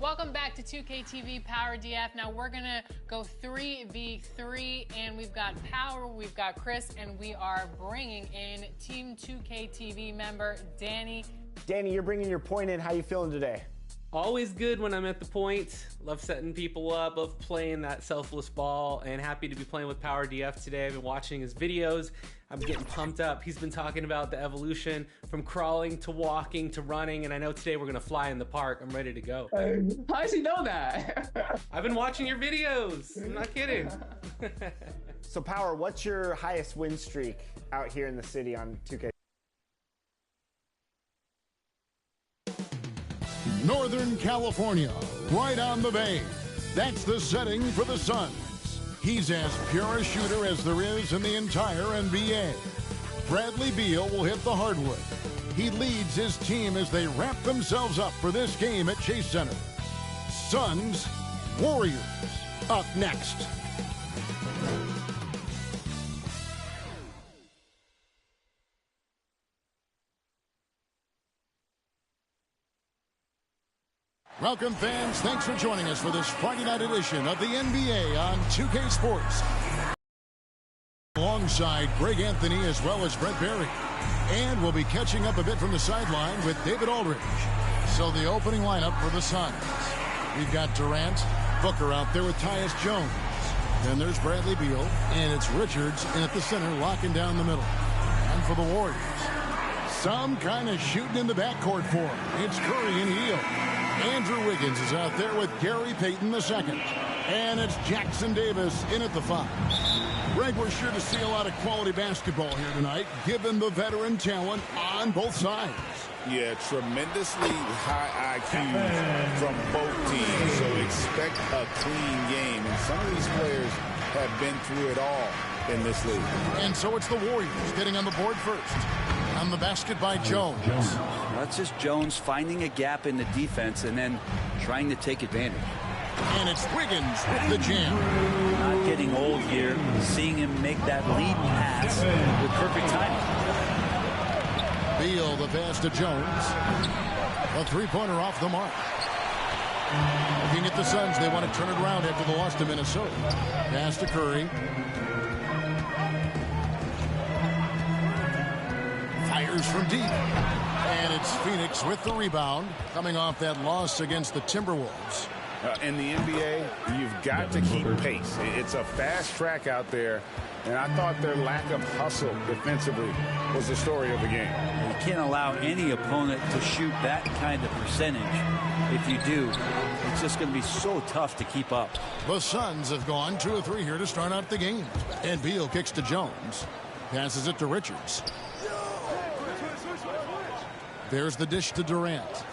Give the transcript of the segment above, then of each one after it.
Welcome back to 2K TV Power DF. Now we're gonna go 3v3, and we've got Power, we've got Chris, and we are bringing in Team 2K TV member Danny. Danny, you're bringing your point in. How you feeling today? Always good when I'm at the point. Love setting people up, love playing that selfless ball, and happy to be playing with Power DF today. I've been watching his videos. I'm getting pumped up. He's been talking about the evolution from crawling to walking to running, and I know today we're gonna fly in the park. I'm ready to go. How does he know that? I've been watching your videos. I'm not kidding. So Power, what's your highest win streak out here in the city on 2K? Northern California, right on the bay. That's the setting for the Suns. He's as pure a shooter as there is in the entire NBA. Bradley Beal will hit the hardwood. He leads his team as they wrap themselves up for this game at Chase Center. Suns, Warriors, up next. Welcome, fans. Thanks for joining us for this Friday night edition of the NBA on 2K Sports. Alongside Greg Anthony as well as Brett Berry. And we'll be catching up a bit from the sideline with David Aldridge. So the opening lineup for the Suns. We've got Durant, Booker out there with Tyus Jones. Then there's Bradley Beal, and it's Richards in at the center locking down the middle. And for the Warriors, some kind of shooting in the backcourt for him. It's Curry and Hield. Andrew Wiggins is out there with Gary Payton II. And it's Jackson Davis in at the 5. Greg, we're sure to see a lot of quality basketball here tonight, given the veteran talent on both sides. Yeah, tremendously high IQs from both teams, so expect a clean game. And some of these players have been through it all in this league. And so it's the Warriors getting on the board first. On the basket by Jones. That's just Jones finding a gap in the defense and then trying to take advantage. And it's Wiggins with the jam. Not getting old here, seeing him make that lead pass with perfect timing. Beal the pass to Jones. A three-pointer off the mark. Looking at the Suns, they want to turn it around after the loss to Minnesota. Pass to Curry. Fires from deep. And it's Phoenix with the rebound, coming off that loss against the Timberwolves. In the NBA, you've got to keep pace. It's a fast track out there, and I thought their lack of hustle defensively was the story of the game. You can't allow any opponent to shoot that kind of percentage. If you do, it's just going to be so tough to keep up. The Suns have gone 2 of 3 here to start out the game. And Beal kicks to Jones. Passes it to Richards. There's the dish to Durant.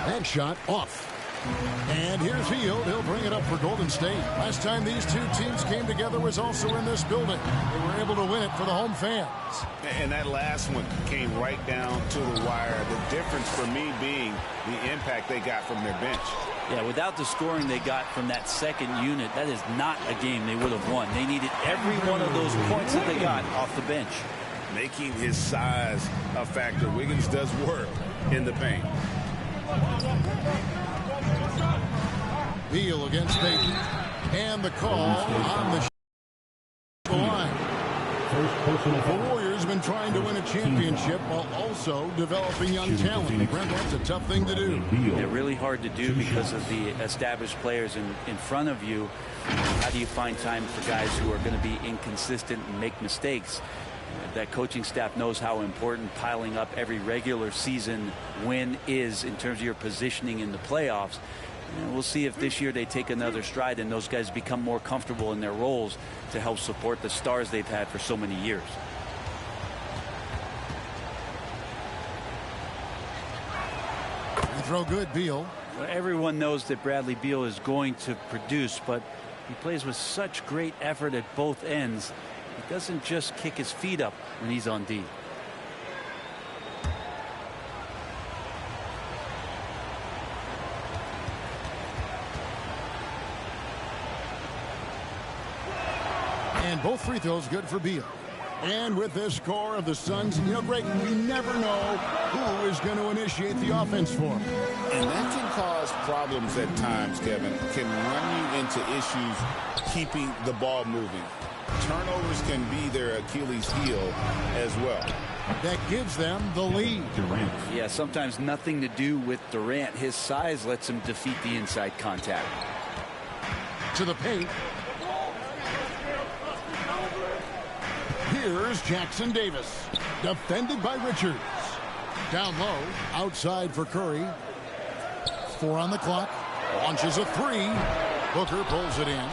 That shot off. And here's Hield. He'll bring it up for Golden State. Last time these two teams came together was also in this building. They were able to win it for the home fans. And that last one came right down to the wire. The difference for me being the impact they got from their bench. Yeah, without the scoring they got from that second unit, that is not a game they would have won. They needed every one of those points that they got off the bench. Making his size a factor. Wiggins does work in the paint. Beal against Payton. And the call on the line. The Warriors have been trying to win a championship while also developing young talent. Brent, that's a tough thing to do. Yeah, really hard to do because of the established players in front of you. How do you find time for guys who are going to be inconsistent and make mistakes? That coaching staff knows how important piling up every regular season win is in terms of your positioning in the playoffs. And we'll see if this year they take another stride and those guys become more comfortable in their roles to help support the stars they've had for so many years. Throw good, Beal. Well, everyone knows that Bradley Beal is going to produce, but he plays with such great effort at both ends. He doesn't just kick his feet up when he's on D. And both free throws good for Beal. And with this score of the Suns, you know, Greg, we never know who is going to initiate the offense for them. And that can cause problems at times, Kevin. Can run you into issues keeping the ball moving. Turnovers can be their Achilles heel as well. That gives them the lead. Durant. Yeah, sometimes nothing to do with Durant. His size lets him defeat the inside contact. To the paint. Here's Jackson Davis. Defended by Richards. Down low. Outside for Curry. 4 on the clock. Launches a 3. Booker pulls it in.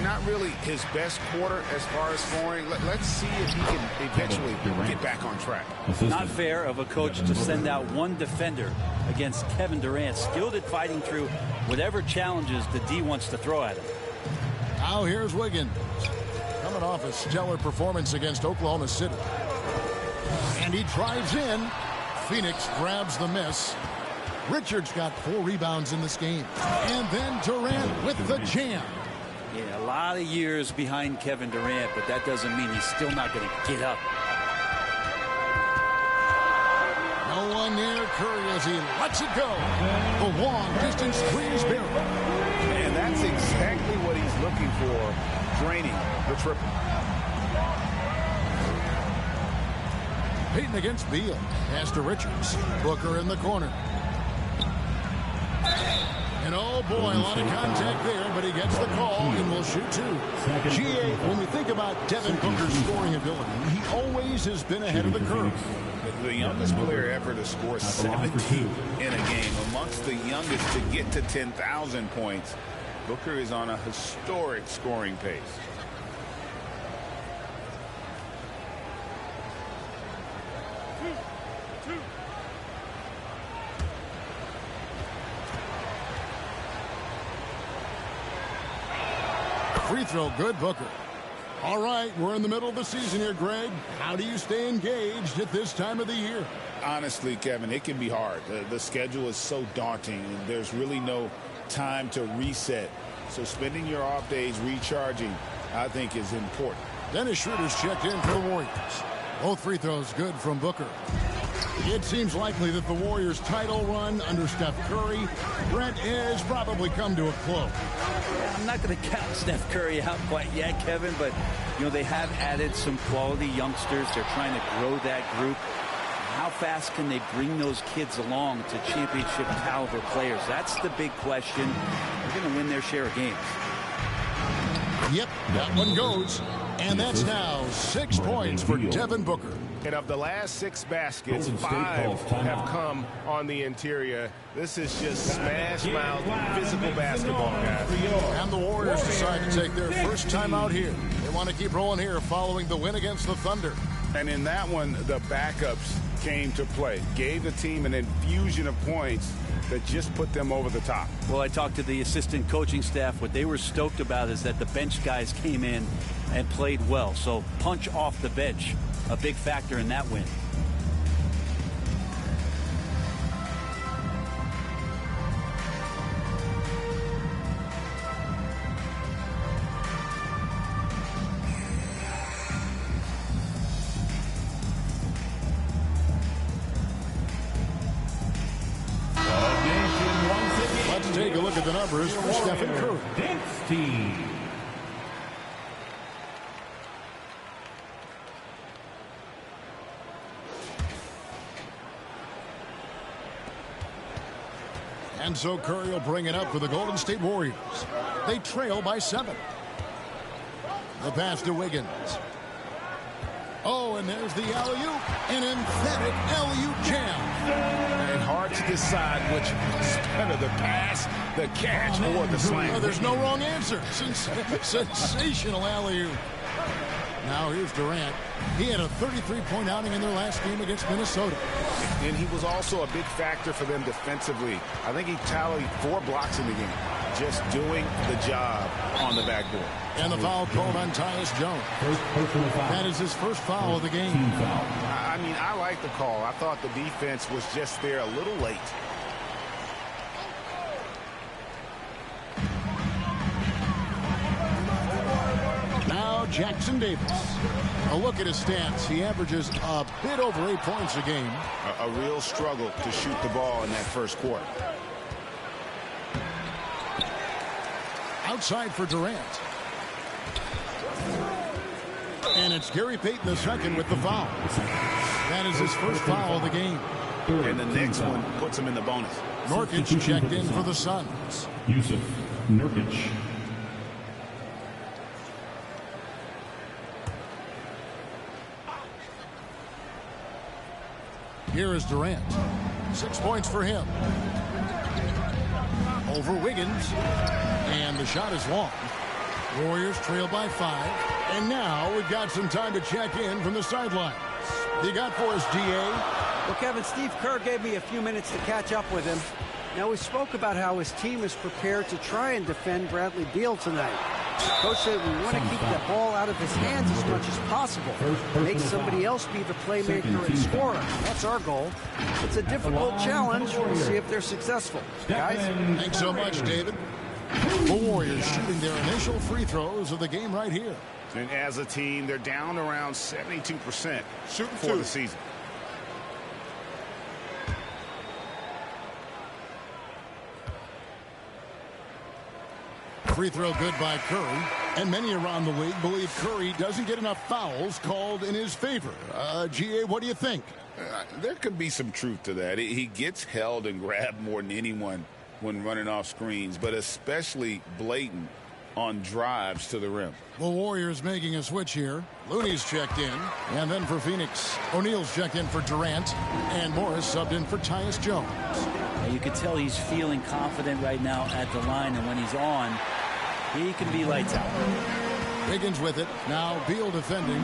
Not really his best quarter as far as scoring. Let's see if he can eventually get back on track. Not fair of a coach to send out one defender against Kevin Durant, skilled at fighting through whatever challenges the D wants to throw at him. Now here's Wiggins. Coming off a stellar performance against Oklahoma City. And he drives in. Phoenix grabs the miss. Richards got 4 rebounds in this game. And then Durant with the jam. Yeah, a lot of years behind Kevin Durant, but that doesn't mean he's still not going to get up. No one near Curry as he lets it go. The long distance three is buried. And that's exactly what he's looking for, draining the triple. Payton against Beal. Pass to Richards. Booker in the corner. And oh boy, a lot of contact there, but he gets the call and will shoot 2. GA, when we think about Devin Booker's scoring ability, he always has been ahead of the curve. The youngest player ever to score 17 in a game, amongst the youngest to get to 10,000 points. Booker is on a historic scoring pace. Free throw, good, Booker. All right, we're in the middle of the season here, Greg. How do you stay engaged at this time of the year? Honestly, Kevin, it can be hard. The schedule is so daunting, and there's really no time to reset. So spending your off days recharging, I think, is important. Dennis Schroeder's checked in for the Warriors. Both free throws good from Booker. It seems likely that the Warriors' title run under Steph Curry, Brent, has probably come to a close. I'm not going to count Steph Curry out quite yet, Kevin, but, you know, they have added some quality youngsters. They're trying to grow that group. How fast can they bring those kids along to championship caliber players? That's the big question. They're going to win their share of games. Yep, that one goes. And that's now 6 points for Devin Booker. And of the last 6 baskets, 5 have come on the interior. This is just smash-mouth, physical basketball, guys. And the Warriors decide to take their first time out here. They want to keep rolling here following the win against the Thunder. And in that one, the backups came to play, gave the team an infusion of points that just put them over the top. Well, I talked to the assistant coaching staff. What they were stoked about is that the bench guys came in and played well. So punch off the bench, a big factor in that win. Let's take a look at the numbers for Stephen Curry. And so Curry will bring it up for the Golden State Warriors. They trail by 7. The pass to Wiggins. Oh, and there's the alley-oop. An emphatic alley-oop jam. And hard to decide which is better, the pass, the catch, or the slam. Oh, there's no wrong answer. Sensational alley-oop. Now here's Durant. He had a 33-point outing in their last game against Minnesota. And he was also a big factor for them defensively. I think he tallied 4 blocks in the game, just doing the job on the backboard. And the foul called on Tyus Jones. That is his first foul of the game. I mean, I like the call. I thought the defense was just there a little late. Jackson Davis. A look at his stats. He averages a bit over 8 points a game. A real struggle to shoot the ball in that first quarter. Outside for Durant. And it's Gary Payton II with the foul. That is his first foul of the game. And the next one puts him in the bonus. Nurkic checked in for the Suns. Yusuf Nurkic. Here is Durant. 6 points for him. Over Wiggins. And the shot is long. Warriors trail by 5. And now we've got some time to check in from the sidelines. You got for us, GA? Well, Kevin, Steve Kerr gave me a few minutes to catch up with him. Now, we spoke about how his team is prepared to try and defend Bradley Beal tonight. Coach said we want to keep the ball out of his hands as much as possible. Make somebody else be the playmaker and scorer. That's our goal. It's a difficult challenge. We'll see if they're successful. Guys? Thanks so much, David. The Warriors shooting their initial free throws of the game right here. And as a team, they're down around 72% for the season. Free throw good by Curry. And many around the league believe Curry doesn't get enough fouls called in his favor. GA, what do you think? There could be some truth to that. He gets held and grabbed more than anyone when running off screens, but especially blatant on drives to the rim. The Warriors making a switch here. Looney's checked in. And then for Phoenix, O'Neal's checked in for Durant. And Morris subbed in for Tyus Jones. You can tell he's feeling confident right now at the line, and when he's on, he can be lights out. Wiggins with it. Now Beal defending.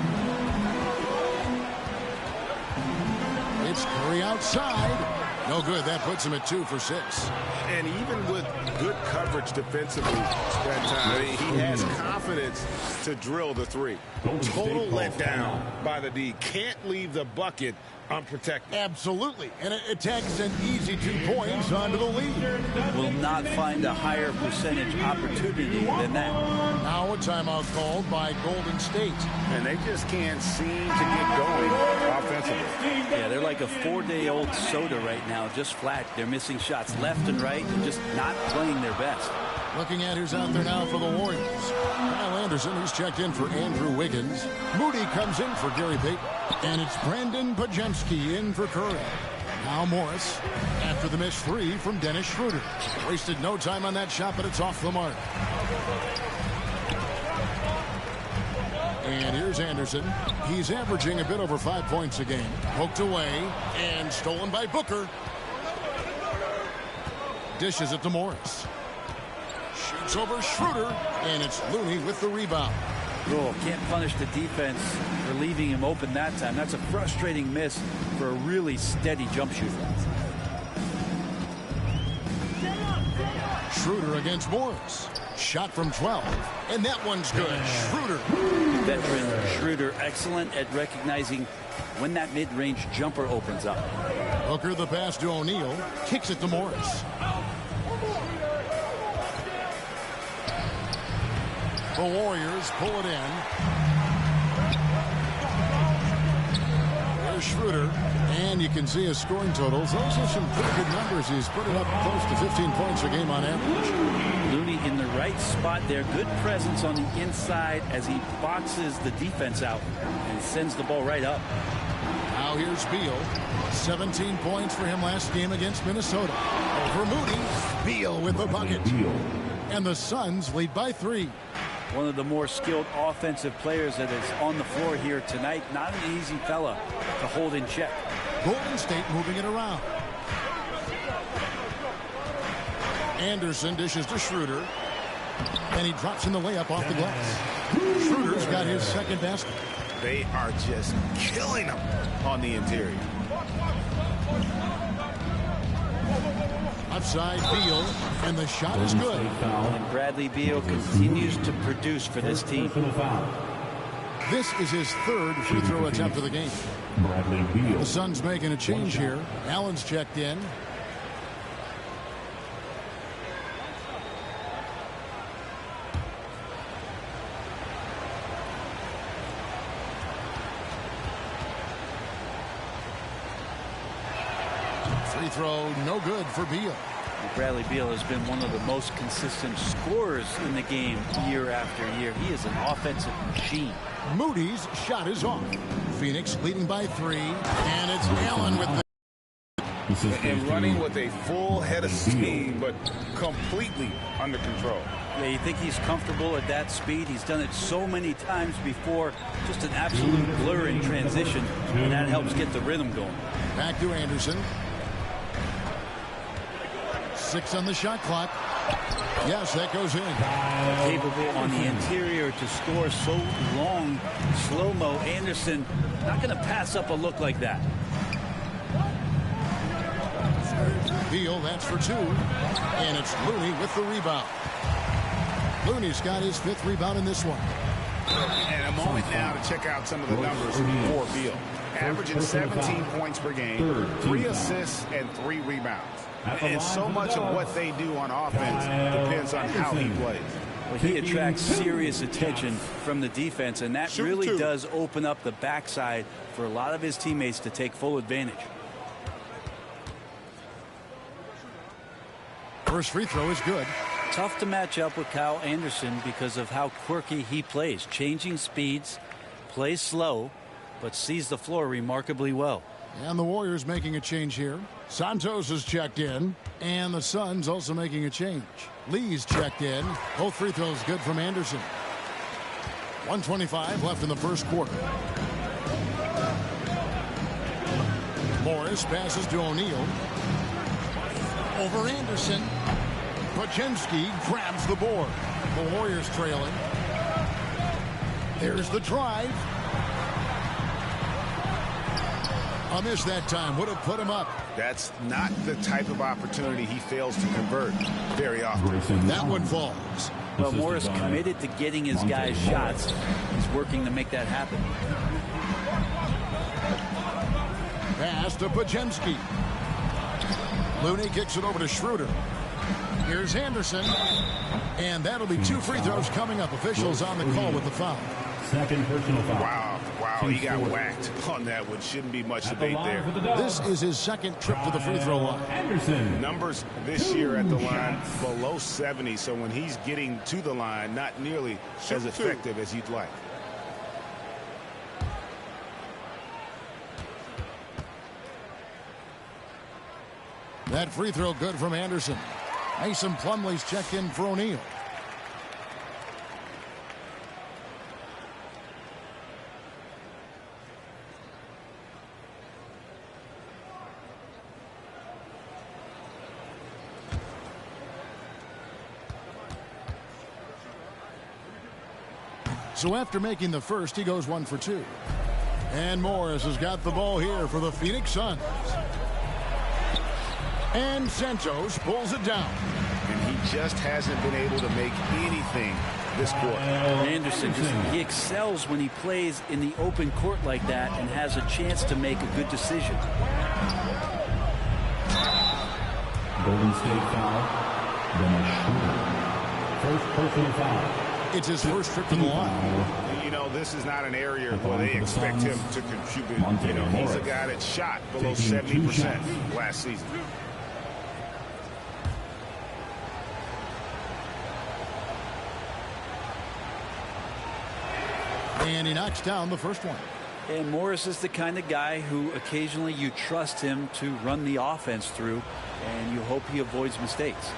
It's Curry outside. No good. That puts him at 2 for 6. And even with good coverage defensively that time, he has confidence to drill the 3. Total letdown by the D. Can't leave the bucket unprotected. Absolutely. And it tags an easy 2 points onto the lead. Will not find a higher percentage opportunity than that. Now a timeout called by Golden State. And they just can't seem to get going offensively. Yeah, they're like a 4-day-old soda right now, just flat. They're missing shots left and right and just not playing their best. Looking at who's out there now for the Warriors. Kyle Anderson, who's checked in for Andrew Wiggins. Moody comes in for Gary Payton. And it's Brandon Pajemski in for Curry. Now Morris after the missed 3 from Dennis Schroeder. Wasted no time on that shot, but it's off the mark. And here's Anderson. He's averaging a bit over 5 points a game. Poked away and stolen by Booker. Dishes it to Morris. Shoots over Schroeder, and it's Looney with the rebound. Oh, can't punish the defense for leaving him open that time. That's a frustrating miss for a really steady jump shooter. Schroeder against Morris. Shot from 12, and that one's good. Schroeder. Veteran Schroeder, excellent at recognizing when that mid-range jumper opens up. Booker the pass to O'Neal. Kicks it to Morris. The Warriors pull it in. There's Schroeder. And you can see his scoring totals. Those are some pretty good numbers. He's put it up close to 15 points a game on average. Looney in the right spot there. Good presence on the inside as he boxes the defense out and sends the ball right up. Now here's Beal. 17 points for him last game against Minnesota. Over Moody. Beal with the bucket. And the Suns lead by 3. One of the more skilled offensive players that is on the floor here tonight. Not an easy fella to hold in check. Golden State moving it around. Anderson dishes to Schroeder. And he drops in the layup off the glass. Schroeder's got his second basket. They are just killing him on the interior. Outside Beal, and the shot is good. And Bradley Beal continues to produce for this team. This is his 3rd free throw attempt of the game. Bradley Beal. The Suns making a change here. Allen's checked in. Free throw, no good for Beal. Bradley Beal has been one of the most consistent scorers in the game year after year. He is an offensive machine. Moody's shot is off. Phoenix leading by 3, and it's Allen with the... And running with a full head of steam, but completely under control. Yeah, you think he's comfortable at that speed? He's done it so many times before. Just an absolute blur in transition, and that helps get the rhythm going. Back to Anderson. 6 on the shot clock. Yes, that goes in. Capable on the interior to score so long. Slow-mo. Anderson not going to pass up a look like that. Beal, that's for 2. And it's Looney with the rebound. Looney's got his 5th rebound in this one. And a moment now to check out some of the numbers for Beal. Averaging 17 points per game, 3 assists, and 3 rebounds. And so much of what they do on offense depends on how he plays. Well, he attracts serious attention from the defense, and that really does open up the backside for a lot of his teammates to take full advantage. First free throw is good. Tough to match up with Kyle Anderson because of how quirky he plays. Changing speeds, plays slow, but sees the floor remarkably well. And the Warriors making a change here. Santos has checked in, and the Suns also making a change. Lee's checked in. Both free throws good from Anderson. 1:25 left in the first quarter. Morris passes to O'Neal. Over Anderson. Podziemski grabs the board. The Warriors trailing. There's the drive. A miss that time would have put him up. That's not the type of opportunity he fails to convert very often. That one falls. Well, Morris committed to getting his guys shots. He's working to make that happen. Pass to Podziemski. Looney kicks it over to Schroeder. Here's Anderson. And that'll be 2 free throws coming up. Officials on the call with the foul. Second personal foul. Wow, he got whacked on that one. Shouldn't be much debate there. This is his second trip to the free throw line. Anderson. Numbers this year at the line below 70, so when he's getting to the line, not nearly as effective as you'd like. That free throw good from Anderson. Mason Plumlee's checked in for O'Neal. So after making the first, he goes 1 for 2. And Morris has got the ball here for the Phoenix Suns. And Santos pulls it down. And he just hasn't been able to make anything this quarter. Anderson, he excels when he plays in the open court like that and has a chance to make a good decision. Golden State foul. Dennis Schroeder. First personal foul. It's his first trip to the line. You know, this is not an area where they expect him to contribute. You know, he's a guy that shot below 70% last season. And he knocks down the first one. And Morris is the kind of guy who occasionally you trust him to run the offense through, and you hope he avoids mistakes.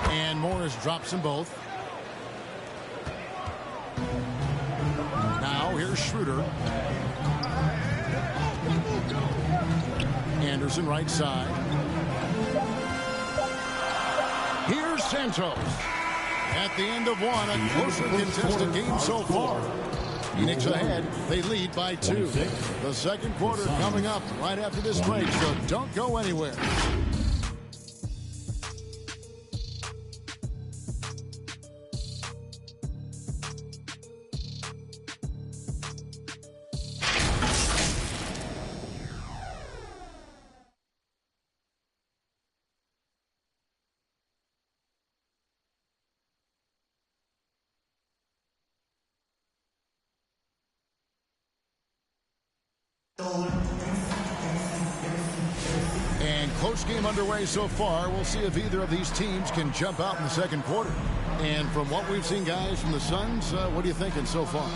And Morris drops them both. Now here's Schroeder. Anderson right side. Here's Santos. At the end of one, a closely contested game so far. Phoenix ahead. They lead by 2. The second quarter coming up right after this break, so don't go anywhere. Don't this game underway so far. We'll see if either of these teams can jump out in the second quarter. And from what we've seen, guys, from the Suns, what are you thinking so far?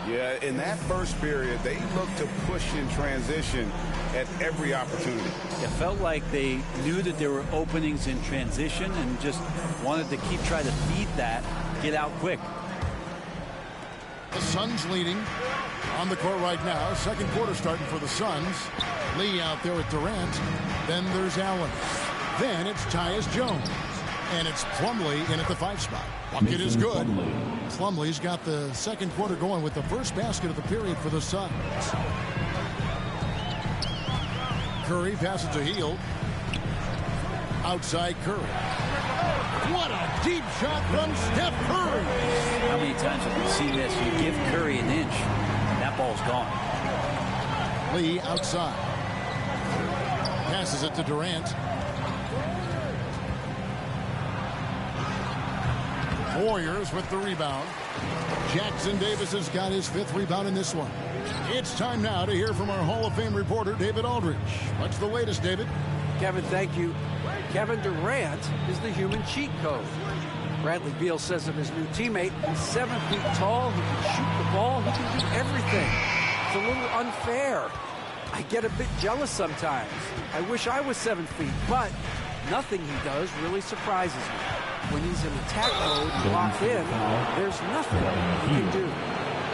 Yeah, in that first period, they looked to push in transition at every opportunity. It felt like they knew that there were openings in transition and just wanted to keep trying to feed that, get out quick. The Suns leading on the court right now. Second quarter starting for the Suns. Lee out there with Durant. Then there's Allen. Then it's Tyus Jones. And it's Plumlee in at the 5 spot. Bucket is good. Plumlee's got the second quarter going with the first basket of the period for the Suns. Curry passes to Hield. Outside Curry. What a deep shot from Steph Curry. How many times have we seen this? You give Curry an inch, and that ball's gone. Lee outside. Passes it to Durant. Warriors with the rebound. Jackson Davis has got his 5th rebound in this one. It's time now to hear from our Hall of Fame reporter, David Aldridge. What's the latest, David? Kevin, thank you. Kevin Durant is the human cheat code. Bradley Beal says of his new teammate, he's 7 feet tall, he can shoot the ball, he can do everything. It's a little unfair. I get a bit jealous sometimes. I wish I was 7 feet, but nothing he does really surprises me. When he's in attack mode, locked in, there's nothing he can do.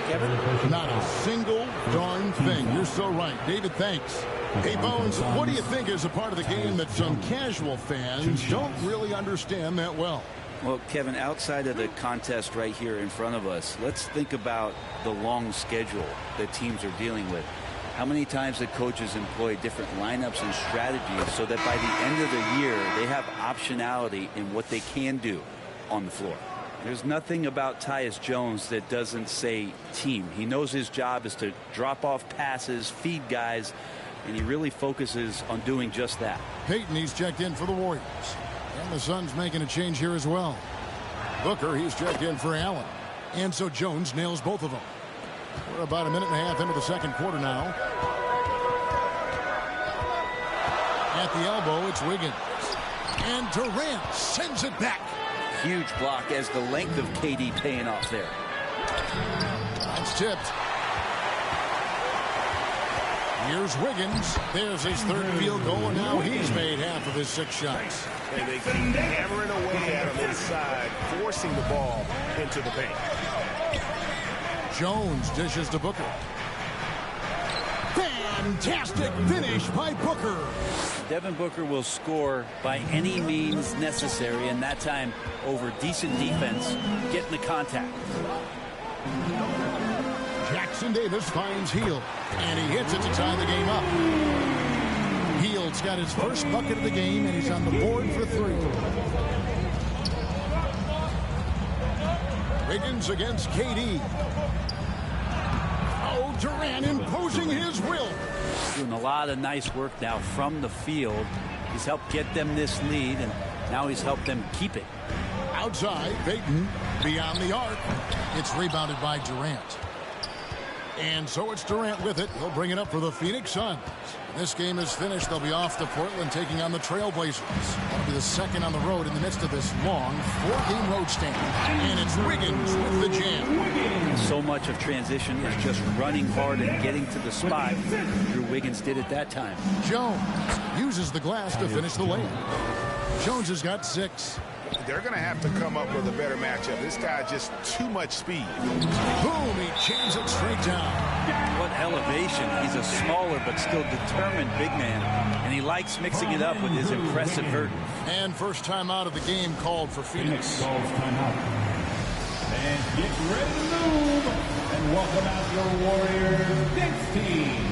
Kevin? Not a single darn thing. You're so right. David, thanks. Hey, Bones, what do you think is a part of the game that some casual fans don't really understand that well? Well, Kevin, outside of the contest right here in front of us, let's think about the long schedule that teams are dealing with. How many times the coaches employ different lineups and strategies so that by the end of the year, they have optionality in what they can do on the floor. There's nothing about Tyus Jones that doesn't say team. He knows his job is to drop off passes, feed guys, and he really focuses on doing just that. Payton, he's checked in for the Warriors. And the Suns making a change here as well. Booker, he's checked in for Allen. And so Jones nails both of them. We're about a minute and a half into the second quarter now. At the elbow, it's Wiggins. And Durant sends it back. Huge block as the length of KD paying off there. That's tipped. Here's Wiggins. There's his 3rd field goal, and now he's made half of his 6 shots. And they keep hammering away at him inside, forcing the ball into the paint. Jones dishes to Booker. Fantastic finish by Booker. Devin Booker will score by any means necessary, and that time over decent defense, getting the contact. Jackson Davis finds Hield, and he hits it to tie the game up. Hield's got his first bucket of the game, and he's on the board for 3. Wiggins against KD. Oh, Durant imposing his will. Doing a lot of nice work now from the field. He's helped get them this lead, and now he's helped them keep it. Outside, Payton beyond the arc. It's rebounded by Durant. And so it's Durant with it. He'll bring it up for the Phoenix Suns. This game is finished. They'll be off to Portland taking on the Trailblazers. That'll be the second on the road in the midst of this long 4-game road stand. And it's Wiggins with the jam. So much of transition is just running hard and getting to the spot. Drew Wiggins did it that time. Jones uses the glass to finish the layup. Jones has got 6. They're going to have to come up with a better matchup. This guy just too much speed. Boom, he jams it straight down. What elevation. He's a smaller but still determined big man, and he likes mixing it up with his impressive vert. And first time out of the game called for Phoenix. Calls timeout. And get ready to move. And welcome out your Warriors next team.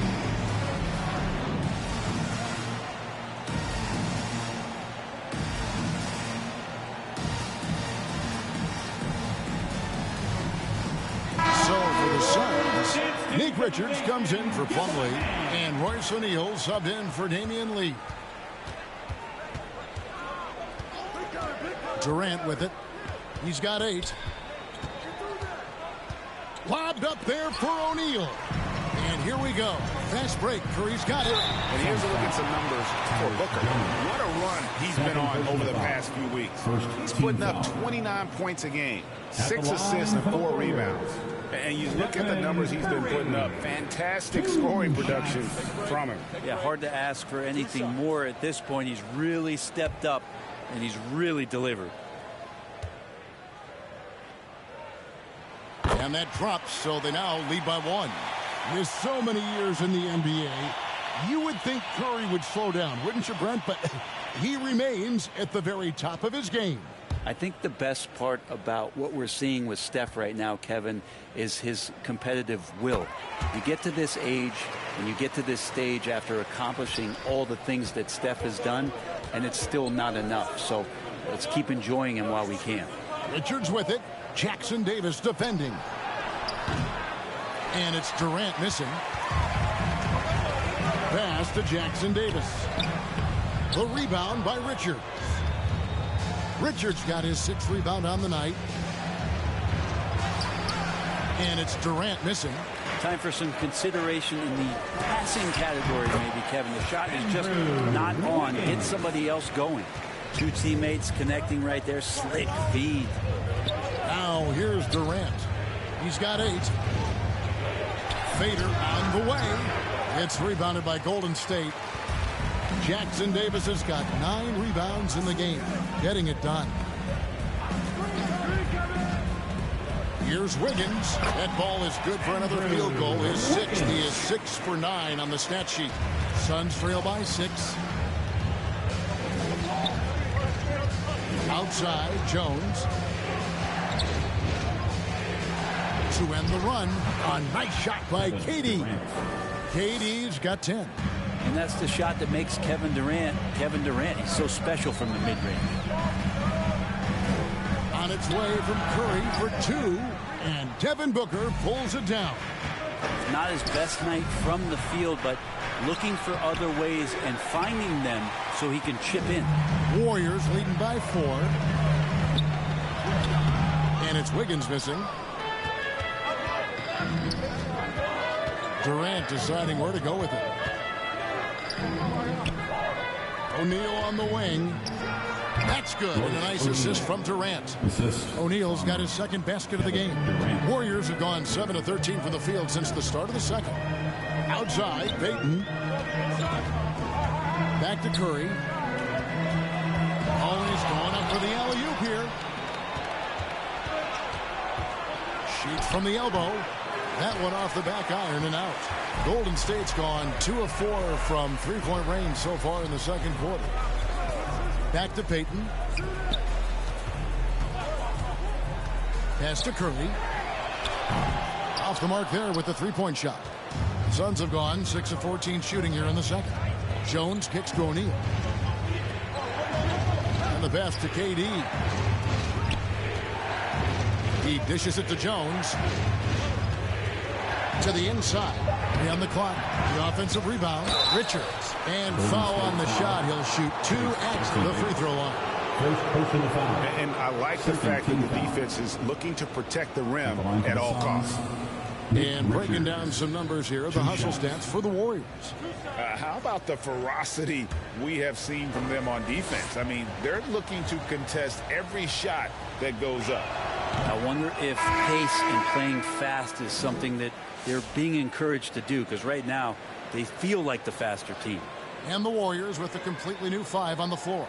Nick Richards comes in for Plumlee, and Royce O'Neal subbed in for Damian Lee. Durant with it. He's got 8. Lobbed up there for O'Neal. And here we go. Fast break. Curry's got it. And here's a look at some numbers for Booker. What a run he's been on over the past few weeks. He's putting up 29 points a game, 6 assists and 4 rebounds. And you look at the numbers he's been putting up. Fantastic scoring production from him. Yeah, hard to ask for anything more at this point. He's really stepped up, and he's really delivered. And that drops, so they now lead by 1. With so many years in the NBA, you would think Curry would slow down, wouldn't you, Brent? But he remains at the very top of his game. I think the best part about what we're seeing with Steph right now, Kevin, is his competitive will. You get to this age and you get to this stage after accomplishing all the things that Steph has done, and it's still not enough. So let's keep enjoying him while we can. Richards with it. Jackson Davis defending. And it's Durant missing. Pass to Jackson Davis. The rebound by Richards. Richards got his 6th rebound on the night. And it's Durant missing. Time for some consideration in the passing category, maybe, Kevin. The shot is just not on. Get somebody else going. 2 teammates connecting right there. Slick feed. Now here's Durant. He's got 8. Fader on the way. It's rebounded by Golden State. Jackson Davis has got 9 rebounds in the game, getting it done. Here's Wiggins. That ball is good for another field goal. His 6th. He is 6 for 9 on the stat sheet. Suns trail by 6. Outside, Jones. To end the run. A nice shot by KD. KD's got 10. And that's the shot that makes Kevin Durant. He's so special from the mid-range. On its way from Curry for 2. And Devin Booker pulls it down. Not his best night from the field, but looking for other ways and finding them so he can chip in. Warriors leading by 4. And it's Wiggins missing. Durant deciding where to go with it. O'Neal on the wing. That's good. And a nice assist from Durant. O'Neal's got his 2nd basket of the game. Warriors have gone 7 of 13 from the field since the start of the 2nd. Outside, Payton. Back to Curry. Always going up for the alley-oop here. Shoots from the elbow. That one off the back iron and out. Golden State's gone 2 of 4 from 3-point range so far in the 2nd quarter. Back to Payton. Pass to Curry. Off the mark there with the 3-point shot. Suns have gone 6 of 14 shooting here in the 2nd. Jones kicks to O'Neal. And the pass to KD. He dishes it to Jones. To the inside. On the clock. The offensive rebound. Richards. And foul on the shot. He'll shoot 2 at the free throw line. And I like the fact that the defense is looking to protect the rim at all costs. And breaking down some numbers here, the hustle stats for the Warriors. How about the ferocity we have seen from them on defense? I mean, they're looking to contest every shot that goes up. I wonder if pace and playing fast is something that they're being encouraged to do, because right now they feel like the faster team. And the Warriors with a completely new 5 on the floor.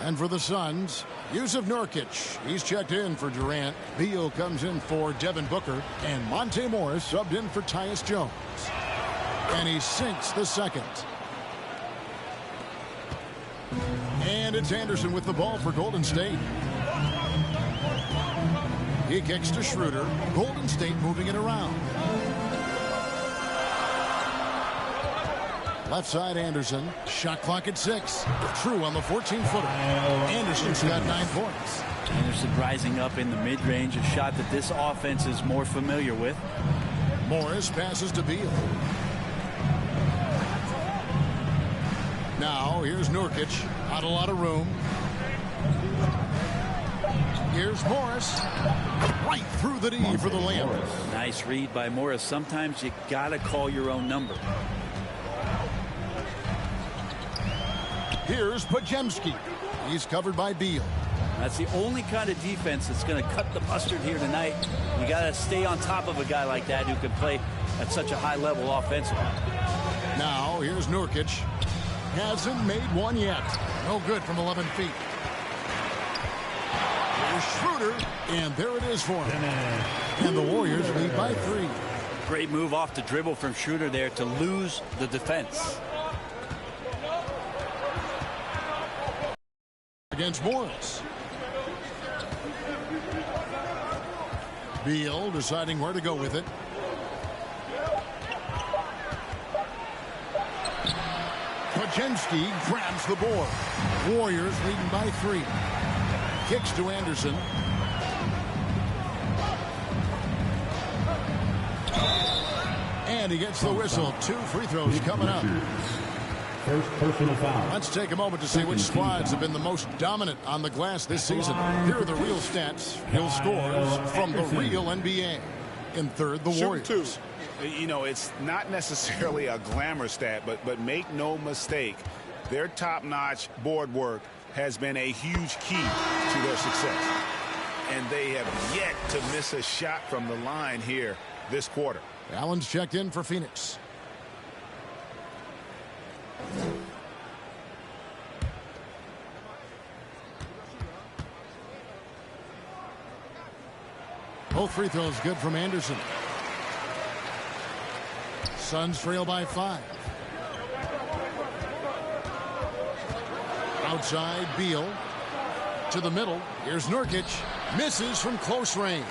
And for the Suns, Jusuf Nurkic. He's checked in for Durant. Beal comes in for Devin Booker. And Monte Morris subbed in for Tyus Jones. And he sinks the 2nd. And it's Anderson with the ball for Golden State. He kicks to Schroeder. Golden State moving it around. Left side, Anderson. Shot clock at 6. True on the 14-footer. Anderson's got 9 points. Anderson rising up in the mid-range, a shot that this offense is more familiar with. Morris passes to Beal. Now, here's Nurkic. Not a lot of room. Here's Morris. Right through the D for the layup. Nice read by Morris. Sometimes you got to call your own number. Here's Podziemski. He's covered by Beal. That's the only kind of defense that's going to cut the mustard here tonight. You got to stay on top of a guy like that who can play at such a high level offensively. Now, here's Nurkic. Hasn't made one yet. No good from 11 feet. Here's Schroeder, and there it is for him. And the Warriors lead by 3. Great move off the dribble from Schroeder there to lose the defense. Against Morris. Beal deciding where to go with it. Podziemski grabs the board. Warriors leading by 3. Kicks to Anderson. And he gets the whistle. 2 free throws coming up. First personal foul. Let's take a moment to see which squads have been the most dominant on the glass this season. Here are the real stats, real scores from the real NBA. In third, the Warriors. You know, it's not necessarily a glamour stat, but make no mistake, their top-notch board work has been a huge key to their success. And they have yet to miss a shot from the line here this quarter. Allen's checked in for Phoenix. Both free throws good from Anderson. Suns trail by 5. Outside, Beal. To the middle. Here's Nurkic. Misses from close range.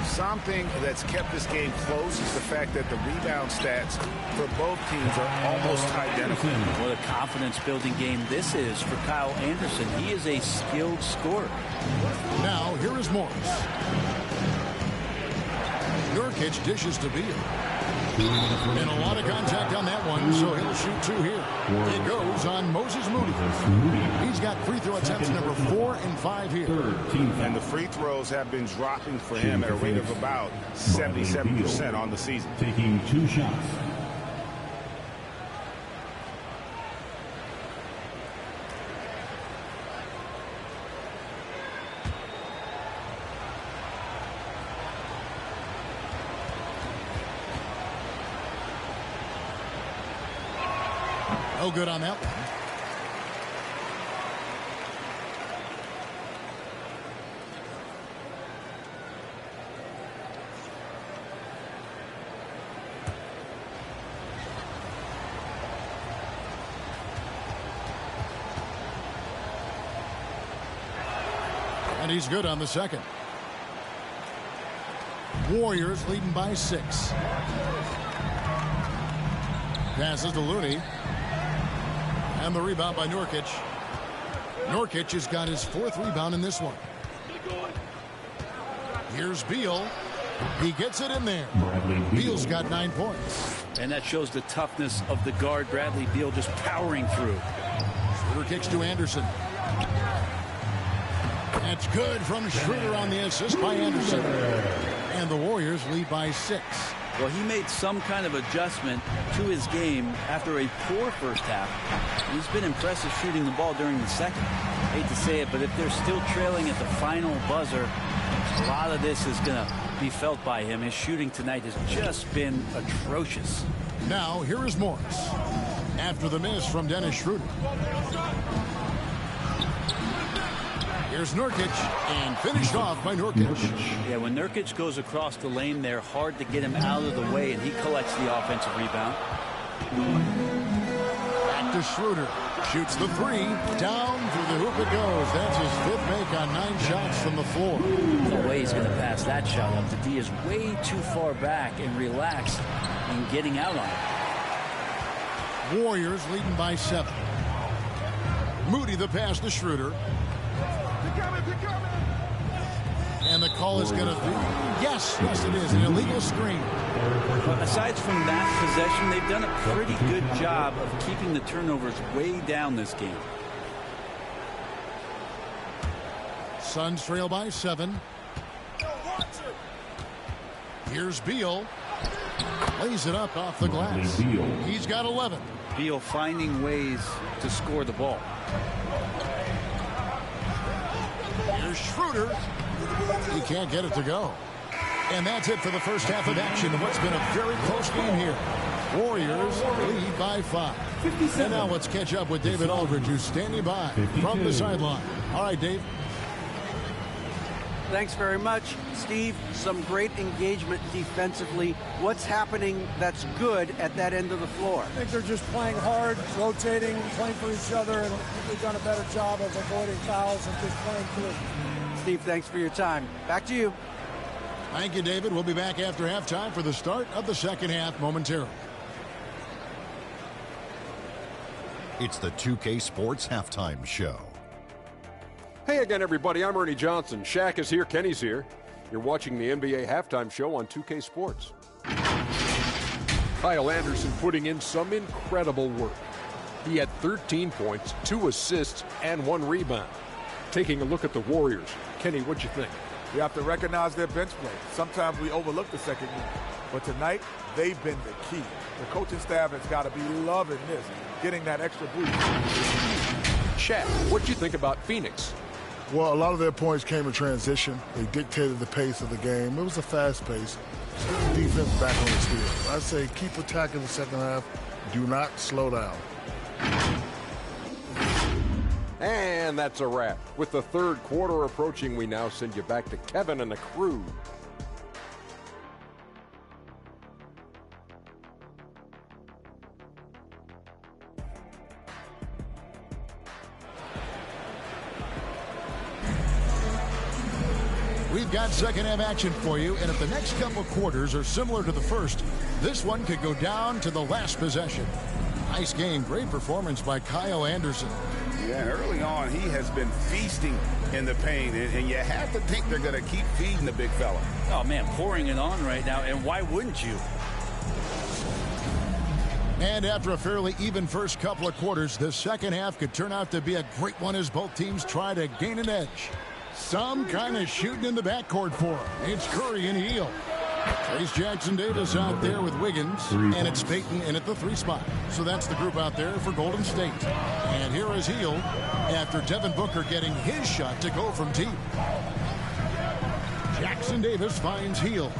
Something that's kept this game close is the fact that the rebound stats for both teams are almost identical. What a confidence-building game this is for Kyle Anderson. He is a skilled scorer. Now, here is Morris. Nurkic dishes to Beal. And a lot of contact on that one, so he'll shoot 2 here. It goes on Moses Moody. He's got free throw attempts number 4 and 5 here. And the free throws have been dropping for him at a rate of about 77% on the season. Taking 2 shots. No good on that one. And he's good on the second. Warriors leading by 6. Passes to Looney. And the rebound by Nurkic. Nurkic has got his 4th rebound in this one. Here's Beal. He gets it in there. Beal's got 9 points. And that shows the toughness of the guard, Bradley Beal, just powering through. Schroeder kicks to Anderson. That's good from Schroeder on the assist by Anderson. And the Warriors lead by 6. Well, he made some kind of adjustment to his game after a poor first half. He's been impressive shooting the ball during the second. I hate to say it, but if they're still trailing at the final buzzer, a lot of this is going to be felt by him. His shooting tonight has just been atrocious. Now, here is Morris. After the miss from Dennis Schroeder. Here's Nurkic, and finished off by Nurkic. Yeah, when Nurkic goes across the lane, they're hard to get him out of the way, and he collects the offensive rebound. Back to Schroeder. Shoots the 3. Down through the hoop it goes. That's his 5th make on 9 shots from the floor. No way he's going to pass that shot up. The D is way too far back and relaxed in getting out on it. Warriors leading by 7. Moody the pass to Schroeder. And the call is going to be, yes, it is, an illegal screen. Well, aside from that possession, they've done a pretty good job of keeping the turnovers way down this game. Suns trail by 7. Here's Beal. Lays it up off the glass. He's got 11. Beal finding ways to score the ball. Here's Schroeder. He can't get it to go. And that's it for the first half of action of what's been a very close game here. Warriors lead by 5. And now let's catch up with David Aldridge, who's standing by from the sideline. All right, Dave. Thanks very much, Steve. Some great engagement defensively. What's happening that's good at that end of the floor? I think they're just playing hard, rotating, playing for each other, and they've done a better job of avoiding fouls and just playing through. Steve, thanks for your time. Back to you. Thank you, David. We'll be back after halftime for the start of the second half momentarily. It's the 2K Sports Halftime Show. Hey again, everybody. I'm Ernie Johnson. Shaq is here. Kenny's here. You're watching the NBA Halftime Show on 2K Sports. Kyle Anderson putting in some incredible work. He had 13 points, 2 assists, and 1 rebound. Taking a look at the Warriors. Kenny, what'd you think? You have to recognize their bench play. Sometimes we overlook the second unit. But tonight, they've been the key. The coaching staff has got to be loving this, getting that extra boost. Shaq, what'd you think about Phoenix? Well, a lot of their points came in transition. They dictated the pace of the game. It was a fast pace. Defense back on its heels. I say keep attacking the second half. Do not slow down. And that's a wrap. With the third quarter approaching, we now send you back to Kevin and the crew. We've got second half action for you, and if the next couple quarters are similar to the first, this one could go down to the last possession. Nice game, great performance by Kyle Anderson. Yeah, early on, he has been feasting in the paint, and you have to think they're going to keep feeding the big fella. Oh, man, pouring it on right now, and why wouldn't you? And after a fairly even first couple of quarters, the second half could turn out to be a great one as both teams try to gain an edge. Some kind of shooting in the backcourt for him. It's Curry and Hield. Trace Jackson-Davis out there with Wiggins, and it's Payton in at the 3 spot. So that's the group out there for Golden State. And here is Hield after Devin Booker getting his shot to go from deep. Jackson-Davis finds Hield.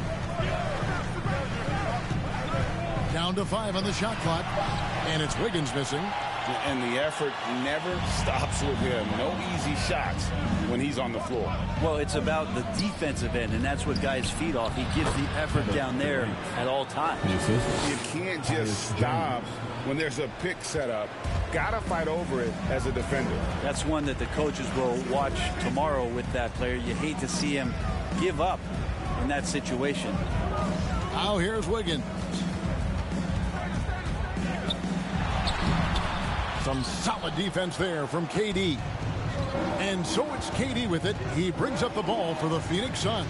Down to 5 on the shot clock, and it's Wiggins missing. And the effort never stops with him. No easy shots when he's on the floor. Well, it's about the defensive end, and that's what guys feed off. He gives the effort down there at all times. You can't just stop when there's a pick set up. Got to fight over it as a defender. That's one that the coaches will watch tomorrow with that player. You hate to see him give up in that situation. Now here's Wiggins. Some solid defense there from KD. And so it's KD with it. He brings up the ball for the Phoenix Suns.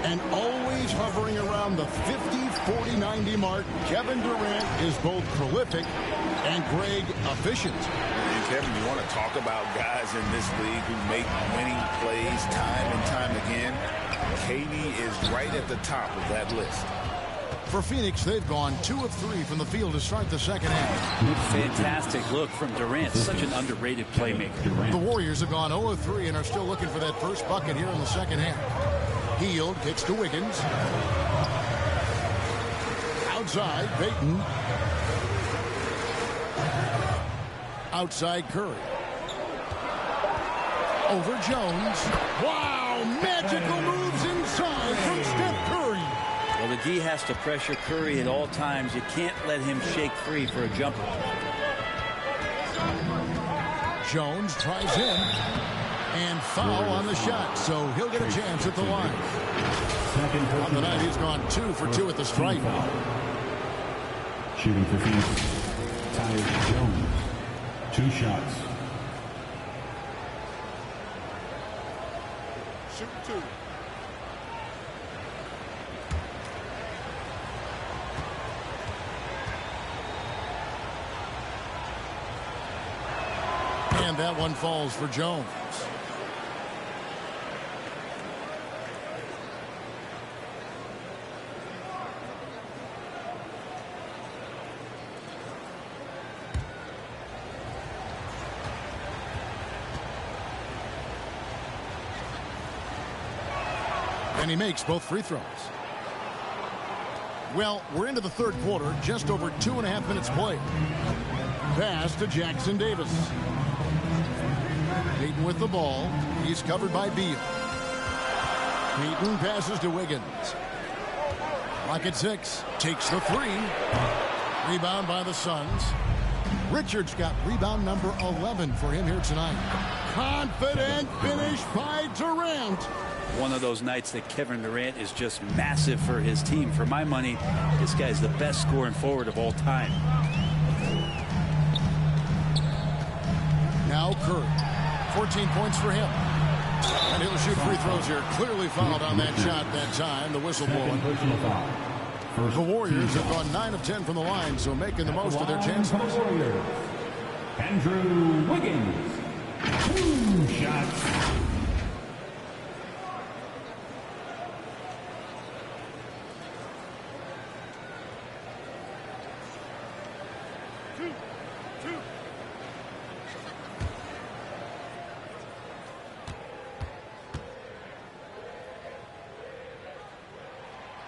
And always hovering around the 50, 40, 90 mark, Kevin Durant is both prolific and Greg efficient. And Kevin, you want to talk about guys in this league who make winning plays time and time again? KD is right at the top of that list. For Phoenix, they've gone 2 of 3 from the field to start the second half. Fantastic look from Durant. Such an underrated playmaker. The Warriors have gone 0 of 3 and are still looking for that first bucket here in the second half. Hield kicks to Wiggins. Outside, Payton. Outside, Curry. Over Jones. Wow, magical moves inside from Steph Curry. Well, the D has to pressure Curry at all times. You can't let him shake free for a jumper. Jones tries in, and foul on the shot, so he'll get a chance at the line. On the night, he's gone 2 for 2 at the stripe. Shooting for Phoenix, Tyus Jones. 2 shots. Shoot 2. And that one falls for Jones. he makes both free throws. Well, we're into the third quarter, just over 2.5 minutes played. Pass to Jackson Davis. Payton with the ball. He's covered by Beal. Payton passes to Wiggins. Clock at 6. Takes the 3. Rebound by the Suns. Richards got rebound number 11 for him here tonight. Confident finish by Durant. One of those nights that Kevin Durant is just massive for his team. For my money, this guy's the best scoring forward of all time. Now Curry. 14 points for him. And he'll shoot free throws here. Clearly fouled on that shot that time. The whistle blowing. The Warriors have gone 9 of 10 from the line, so making the most of their chances. Andrew Wiggins. 2 shots.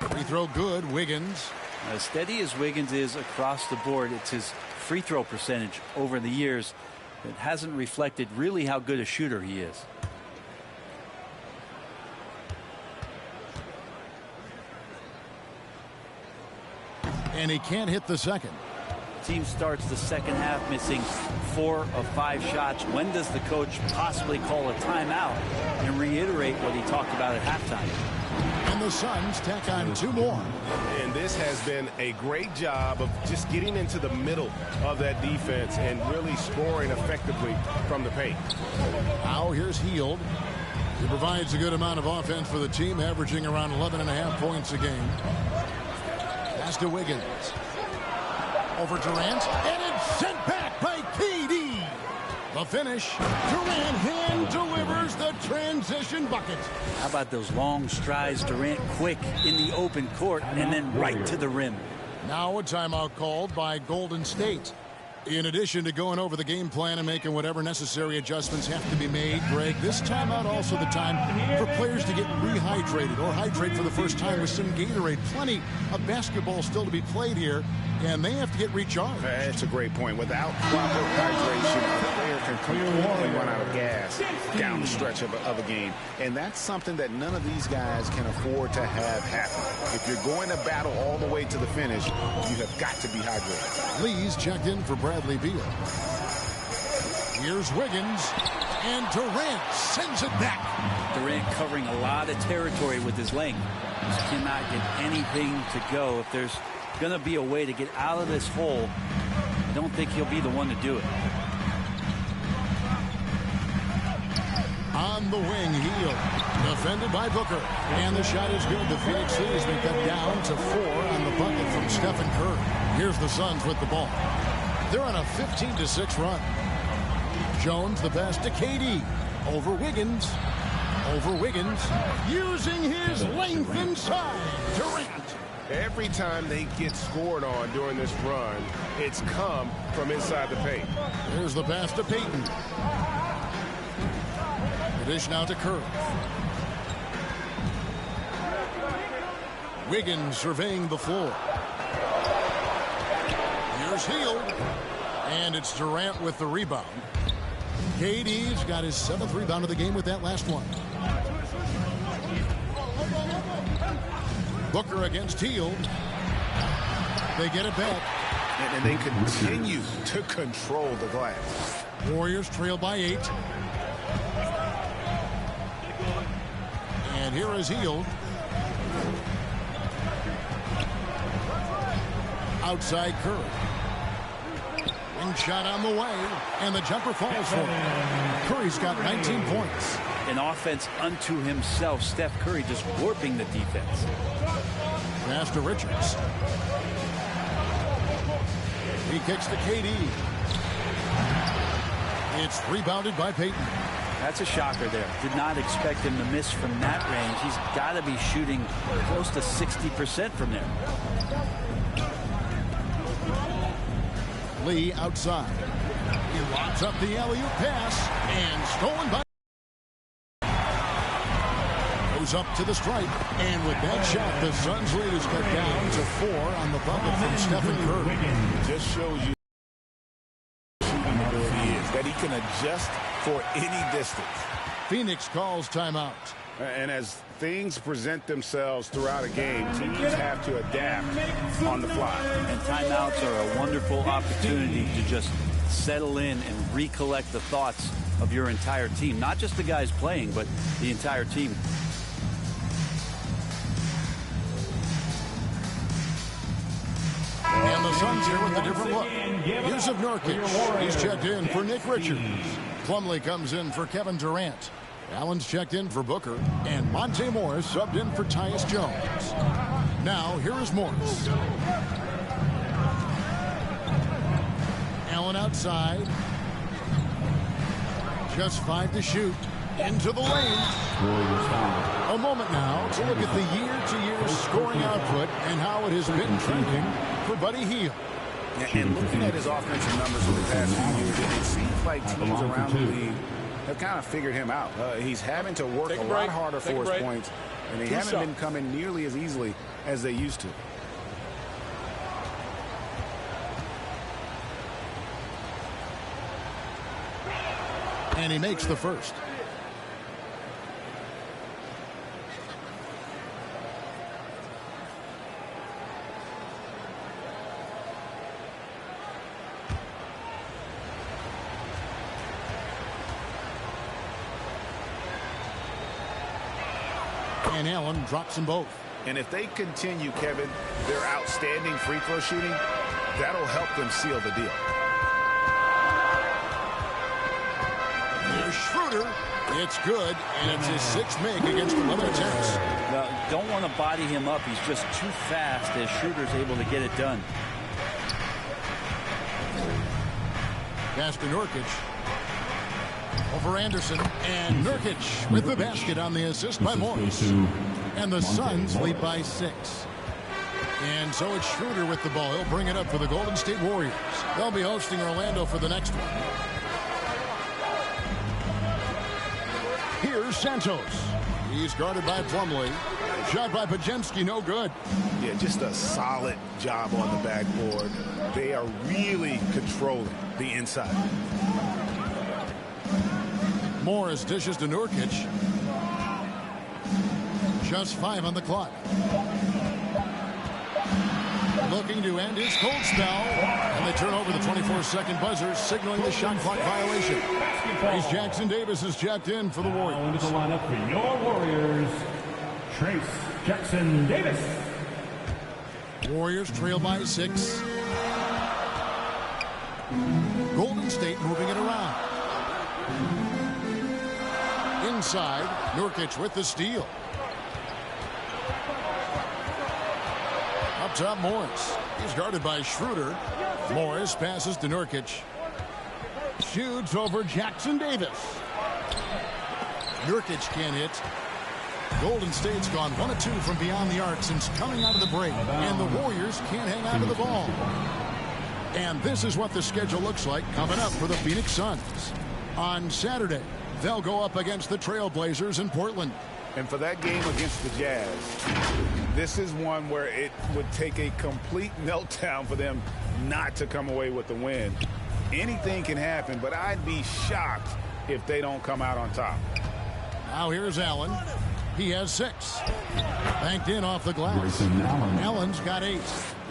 Free throw good, Wiggins. As steady as Wiggins is across the board, it's his free throw percentage over the years that hasn't reflected really how good a shooter he is. And he can't hit the second. Team starts the second half missing 4 of 5 shots. When does the coach possibly call a timeout and reiterate what he talked about at halftime? And the Suns tack on 2 more. And this has been a great job of just getting into the middle of that defense and really scoring effectively from the paint. Now here's Hield. He provides a good amount of offense for the team, averaging around 11.5 points a game. Pass to Wiggins. Over Durant, and it's sent back by KD. The finish, Durant hand delivers the transition bucket. How about those long strides, Durant quick in the open court and then right to the rim. Now a timeout called by Golden State. In addition to going over the game plan and making whatever necessary adjustments have to be made, Greg, this timeout also the time for players to get rehydrated or hydrate for the first time with some Gatorade. Plenty of basketball still to be played here, and they have to get recharged. That's a great point. Without proper hydration, a player can completely run out of gas down the stretch of a game. And that's something that none of these guys can afford to have happen. If you're going to battle all the way to the finish, you have got to be hydrated. Lee's checked in for Bradley Beal. Here's Wiggins, and Durant sends it back. Durant covering a lot of territory with his length. Just cannot get anything to go. If there's going to be a way to get out of this hole, I don't think he'll be the one to do it. On the wing, Hield. Defended by Booker. And the shot is good. The Phoenix Suns has been cut down to 4 on the bucket from Stephen Curry. Here's the Suns with the ball. They're on a 15-6 run. Jones the pass to KD. Over Wiggins. Over Wiggins. Using his length inside. Durant. Every time they get scored on during this run, it's come from inside the paint. Here's the pass to Payton. The dish now to Curry. Wiggins surveying the floor. Here's Hield. And it's Durant with the rebound. KD's got his 7th rebound of the game with that last one. Booker against Hield. They get it back. And they continue to control the glass. Warriors trail by 8. And here is Hield. Outside Curry. Wing shot on the way. And the jumper falls for him. Curry's got 19 points. An offense unto himself. Steph Curry just warping the defense. Pass to Richards. He kicks to KD. It's rebounded by Payton. That's a shocker there. Did not expect him to miss from that range. He's got to be shooting close to 60% from there. Lee outside. He lobs up the alley-oop pass and stolen by. goes up to the stripe. And with that shot, the Suns' lead is cut down to 4 on the bucket from Stephen Curry. Just shows you shooting ability is, that he can adjust for any distance. Phoenix calls timeout. And as things present themselves throughout a game, teams have to adapt on the fly. And timeouts are a wonderful opportunity to just settle in and recollect the thoughts of your entire team. Not just the guys playing, but the entire team. And the Suns here with a different look. Jusuf Nurkic. He's checked in for Nick Richards. Plumlee comes in for Kevin Durant. Allen's checked in for Booker, and Monte Morris subbed in for Tyus Jones. Now, here is Morris. Allen outside. Just 5 to shoot. Into the lane. A moment now to look at the year-to-year scoring output and how it has been trending for Buddy Hield. And looking at his offensive numbers in the past few years, it seems like teams around the league have kind of figured him out. He's having to work a lot harder for his points, and they haven't been coming nearly as easily as they used to. And he makes the first. And Allen drops them both. And if they continue, Kevin, their outstanding free throw shooting, that'll help them seal the deal. Here's Schroeder. It's good, and it's his 6th make against the limited attempts. Well, don't want to body him up. He's just too fast as Schroeder's able to get it done. Pass to Nurkic. Over Anderson, and Nurkic with the basket on the assist by Morris. And the Suns lead by 6. And so it's Schroeder with the ball. He'll bring it up for the Golden State Warriors. They'll be hosting Orlando for the next one. Here's Santos. He's guarded by Plumlee. Shot by Podziemski, no good. Yeah, just a solid job on the backboard. They are really controlling the inside. Morris dishes to Nurkic. Just 5 on the clock. Looking to end his cold spell. And they turn over the 24-second buzzer, signaling the shot clock violation. Trace Jackson Davis is checked in for the Warriors. Into the lineup for your Warriors, Trace Jackson Davis. Warriors trail by 6. Golden State moving it around. Inside, Nurkic with the steal. Up top, Morris. He's guarded by Schroeder. Morris passes to Nurkic. Shoots over Jackson Davis. Nurkic can't hit. Golden State's gone 1 of 2 from beyond the arc since coming out of the break. And the Warriors can't hang on to the ball. And this is what the schedule looks like coming up for the Phoenix Suns. On Saturday, they'll go up against the Trailblazers in Portland. And for that game against the Jazz, this is one where it would take a complete meltdown for them not to come away with the win. Anything can happen, but I'd be shocked if they don't come out on top. Now here's Allen. He has 6. Banked in off the glass. Allen's got 8.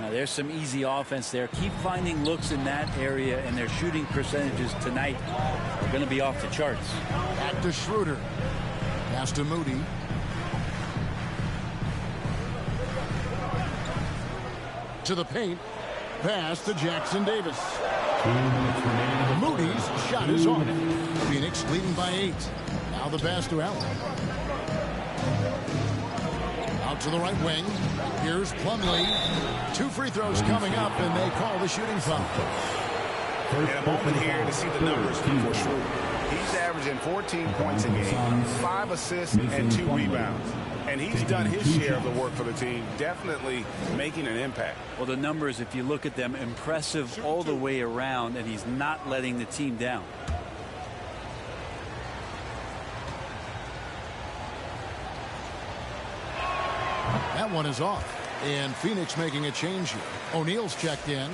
Now there's some easy offense there. Keep finding looks in that area, and their shooting percentages tonight are going to be off the charts. Back to Schroeder. Pass to Moody. To the paint. Pass to Jackson Davis. Moody's shot is on. Phoenix leading by 8. Now the pass to Allen. Out to the right wing. Here's Plumlee. 2 free throws coming up, and they call the shooting foul. And a moment here to see the numbers for Schroeder. He's averaging 14 points a game, 5 assists, and 2 rebounds. And he's done his share of the work for the team, definitely making an impact. Well, the numbers, if you look at them, impressive all the way around, and he's not letting the team down. That one is off. And Phoenix making a change here. O'Neal's checked in.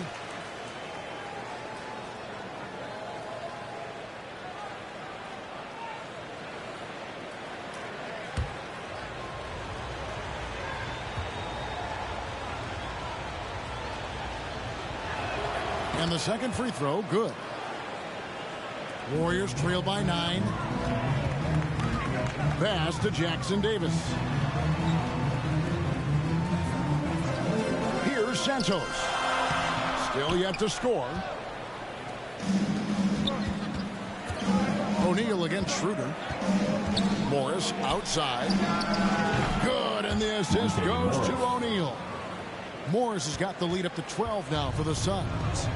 And the second free throw, good. Warriors trail by 9. Pass to Jackson Davis. Here's Santos. Still yet to score. O'Neal against Schroeder. Morris outside. Good, and the assist goes to O'Neal. Morris has got the lead up to 12 now for the Suns.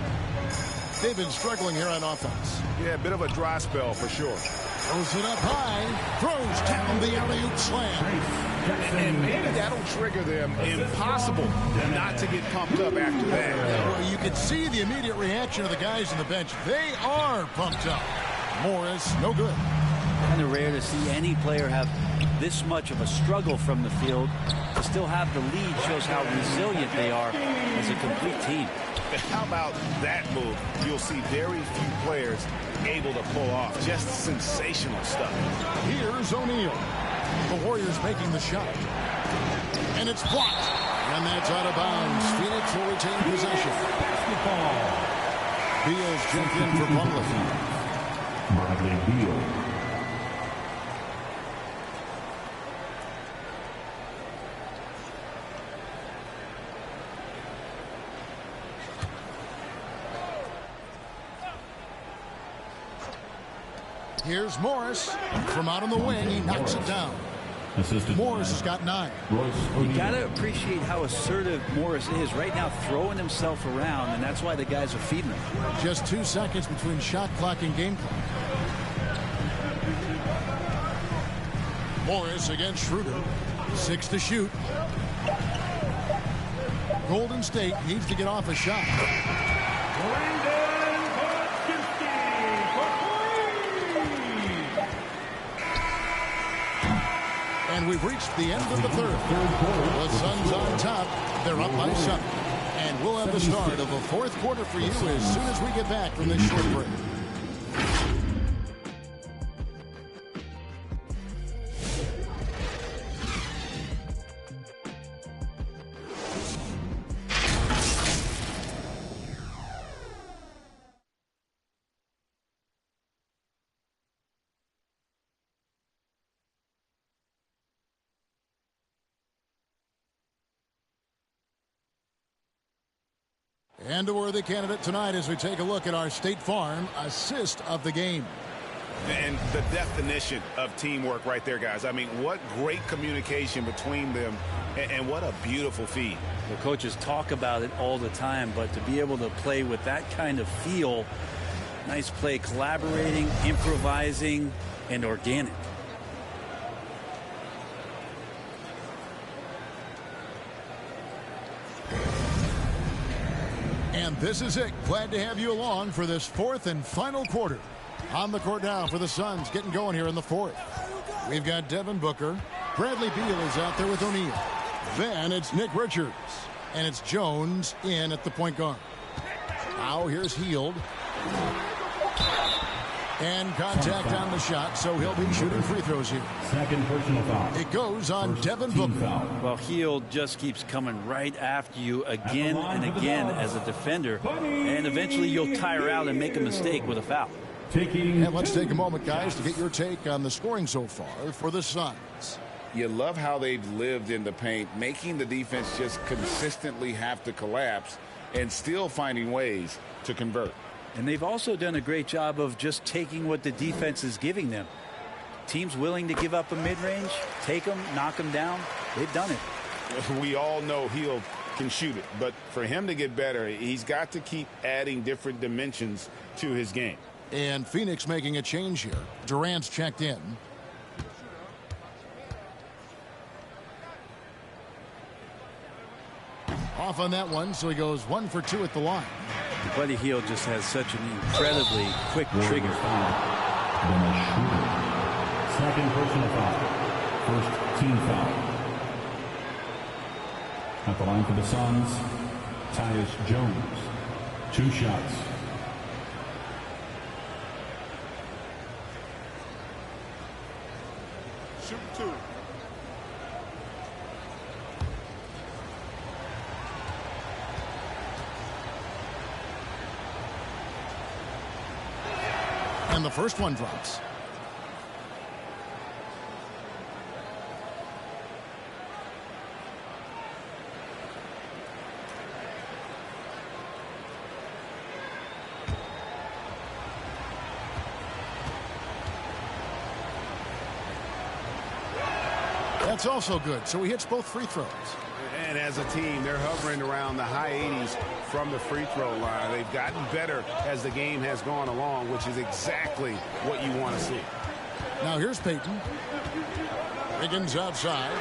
They've been struggling here on offense. Yeah, a bit of a dry spell for sure. Throws it up high. Throws down the alley-oop slam. And maybe that'll trigger them. Impossible not to get pumped up after that. Well, you can see the immediate reaction of the guys on the bench. They are pumped up. Morris, no good. Kind of rare to see any player have this much of a struggle from the field. To still have the lead shows how resilient they are as a complete team. How about that move? You'll see very few players able to pull off just sensational stuff. Here's O'Neal. The Warriors making the shot. And it's blocked. And that's out of bounds. Phoenix will retain possession. Beal's jumped in for Plumlee. Bradley Beal. Here's Morris. From out on the wing, he knocks it down. Morris has got 9. You got to appreciate how assertive Morris is right now, throwing himself around, and that's why the guys are feeding him. Just 2 seconds between shot clock and game clock. Morris against Schroeder. 6 to shoot. Golden State needs to get off a shot. And we've reached the end of the third. The Suns on top. They're up by 7. And we'll have the start of the fourth quarter for you as soon as we get back from this short break. And a worthy candidate tonight as we take a look at our State Farm assist of the game. And the definition of teamwork right there, guys. I mean, what great communication between them, and what a beautiful feed. The coaches talk about it all the time, but to be able to play with that kind of feel, nice play, collaborating, improvising, and organic. And this is it. Glad to have you along for this fourth and final quarter. On the court now for the Suns, getting going here in the fourth. We've got Devin Booker. Bradley Beal is out there with O'Neal. Then it's Nick Richards. And it's Jones in at the point guard. Now here's Hield. And contact on the shot, so he'll be shooting free throws here. Second personal foul. It goes on Devin Booker. Well, Hield just keeps coming right after you again and again as a defender, and eventually you'll tire out and make a mistake with a foul. And let's take a moment, guys, to get your take on the scoring so far for the Suns. You love how they've lived in the paint, making the defense just consistently have to collapse and still finding ways to convert. And they've also done a great job of just taking what the defense is giving them. Teams willing to give up a mid-range, take them, knock them down. They've done it. We all know Hield can shoot it, but for him to get better, he's got to keep adding different dimensions to his game. And Phoenix making a change here. Durant's checked in. Off on that one, so he goes 1 for 2 at the line. Buddy Hield just has such an incredibly quick trigger. Second personal foul. First team foul. At the line for the Suns, Tyus Jones. 2 shots. Shoot 2. And the first one drops. That's also good. So he hits both free throws. And as a team, they're hovering around the high 80s from the free throw line. They've gotten better as the game has gone along, which is exactly what you want to see. Now here's Payton. Wiggins outside.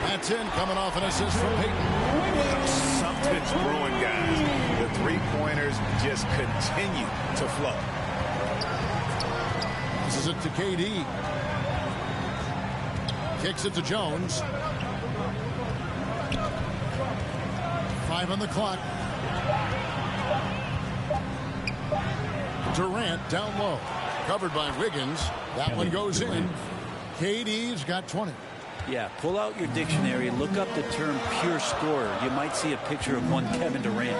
That's in, coming off an assist from Payton. Something's brewing, guys. The three-pointers just continue to flow. This is it to KD. Kicks it to Jones. 5 on the clock. Durant down low. Covered by Wiggins. That one goes in. KD's got 20. Yeah, pull out your dictionary and look up the term pure scorer. You might see a picture of one Kevin Durant.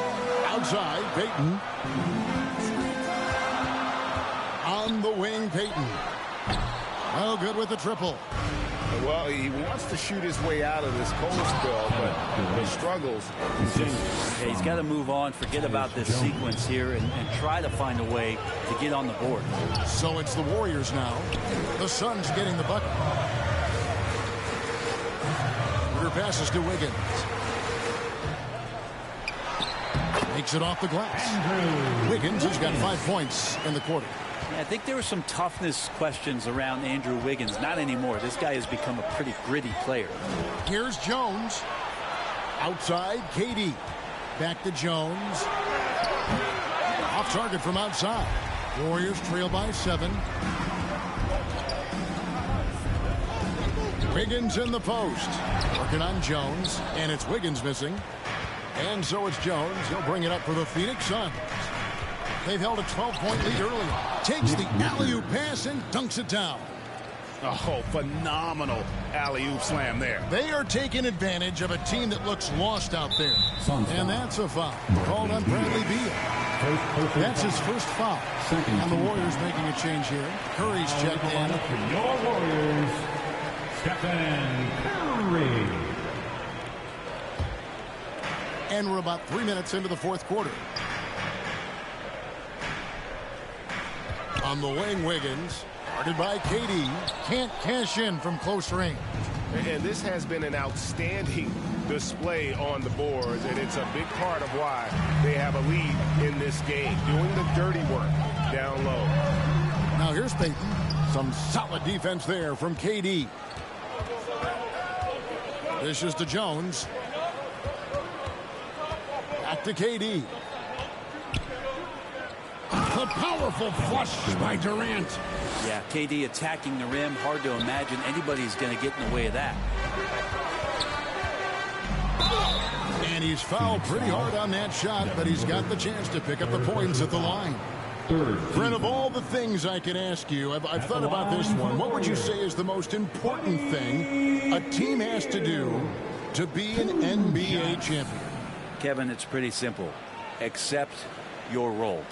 Outside, Payton. On the wing, Payton. Oh, good with the triple. Well, he wants to shoot his way out of this cold spell, but the struggles continue. Yeah, he's got to move on, forget about this sequence here, and try to find a way to get on the board. So it's the Warriors now. The Suns getting the bucket. Her passes to Wiggins. Makes it off the glass. Wiggins has got 5 points in the quarter. Yeah, I think there were some toughness questions around Andrew Wiggins. Not anymore. This guy has become a pretty gritty player. Here's Jones. Outside, KD. Back to Jones. Off target from outside. Warriors trail by 7. Wiggins in the post. Working on Jones. And it's Wiggins missing. And so it's Jones. He'll bring it up for the Phoenix Suns. They've held a 12-point lead early. Takes the alley-oop pass and dunks it down. Oh, phenomenal alley-oop slam there. They are taking advantage of a team that looks lost out there. And that's a foul called on Bradley Beal. That's his first foul. And the Warriors making a change here. Curry's checked in. For your Warriors, Stephen Curry. And we're about 3 minutes into the fourth quarter. On the wing, Wiggins. Guarded by KD. Can't cash in from close range. And this has been an outstanding display on the boards, and it's a big part of why they have a lead in this game, doing the dirty work down low. Now here's Payton. Some solid defense there from KD. This is to Jones. Back to KD. A powerful flush by Durant. Yeah, KD attacking the rim. Hard to imagine anybody's going to get in the way of that. And he's fouled pretty hard on that shot, but he's got the chance to pick up the points at the line. Brent, of all the things I can ask you, I've thought about this one. What would you say is the most important thing a team has to do to be an NBA champion? Kevin, it's pretty simple. Accept your role.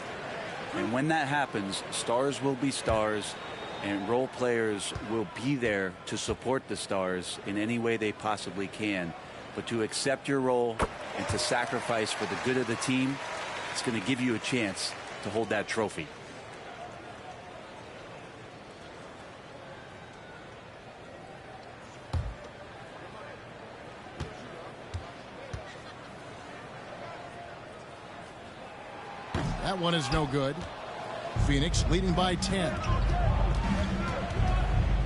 And when that happens, stars will be stars, and role players will be there to support the stars in any way they possibly can. But to accept your role and to sacrifice for the good of the team, it's going to give you a chance to hold that trophy. That one is no good. Phoenix leading by 10.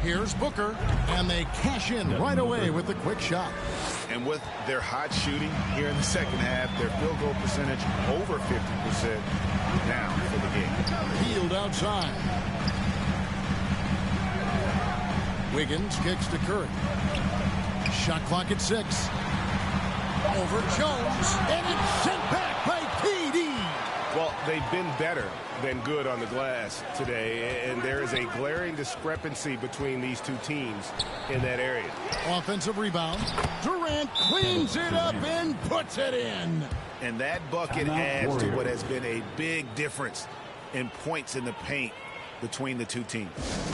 Here's Booker, and they cash in right away with the quick shot. And with their hot shooting here in the second half, their field goal percentage over 50% now for the game. Field outside. Wiggins kicks to Curry. Shot clock at 6. Over Jones, and it's sent back by KD. Well, they've been better than good on the glass today, and there is a glaring discrepancy between these two teams in that area. Offensive rebound. Durant cleans it up and puts it in. And that bucket adds to what has been a big difference in points in the paint between the two teams.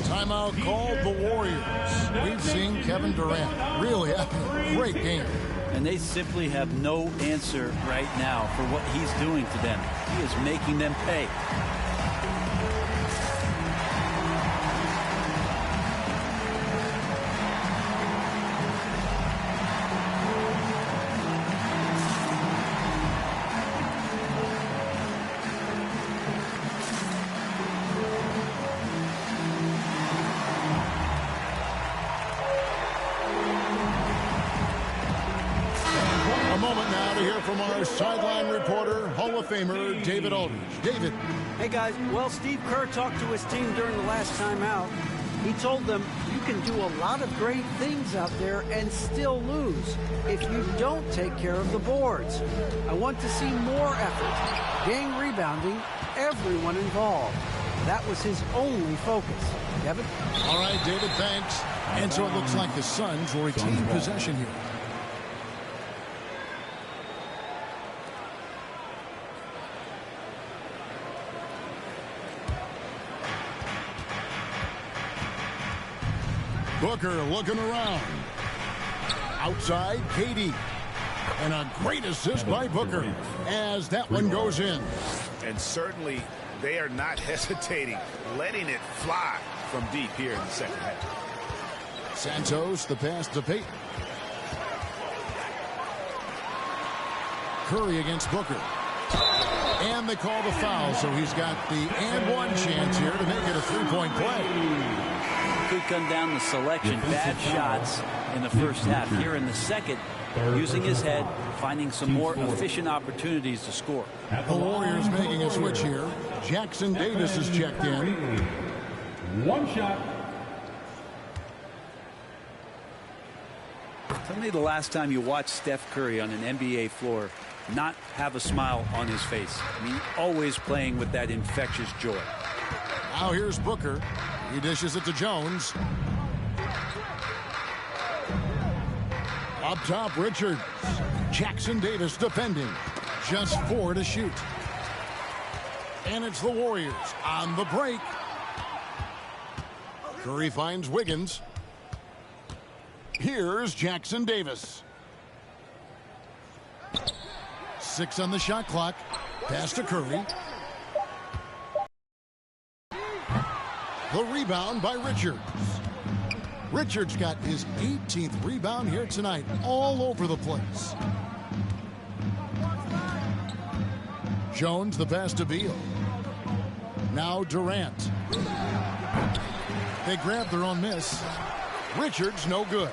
Timeout called the Warriors. We've seen Kevin Durant really having a great game. And they simply have no answer right now for what he's doing to them. He is making them pay. Sideline reporter, Hall of Famer David Aldridge. David. Hey, guys. Well, Steve Kerr talked to his team during the last time out. He told them, you can do a lot of great things out there and still lose if you don't take care of the boards. I want to see more effort, gang rebounding, everyone involved. That was his only focus. Kevin? All right, David, thanks. And so it looks like the Suns will retain possession here. Booker looking around. Outside, KD. And a great assist by Booker as that one goes in. And certainly they are not hesitating, letting it fly from deep here in the second half. Santos, the pass to Payton. Curry against Booker. And they call the foul, so he's got the and one chance here to make it a three-point play. Could come down to selection. Bad shots in the first half. Here in the second, using his head, finding some more efficient opportunities to score. The Warriors making a switch here. Jackson Davis is checked in. One shot. Tell me the last time you watched Steph Curry on an NBA floor not have a smile on his face. I mean, always playing with that infectious joy. Now here's Booker. He dishes it to Jones. Up top, Richards. Jackson Davis defending. Just 4 to shoot. And it's the Warriors on the break. Curry finds Wiggins. Here's Jackson Davis. 6 on the shot clock. Pass to Curry. The rebound by Richards. Richards got his 18th rebound here tonight, all over the place. Jones, the pass to Beal. Now Durant. They grab their own miss. Richards, no good.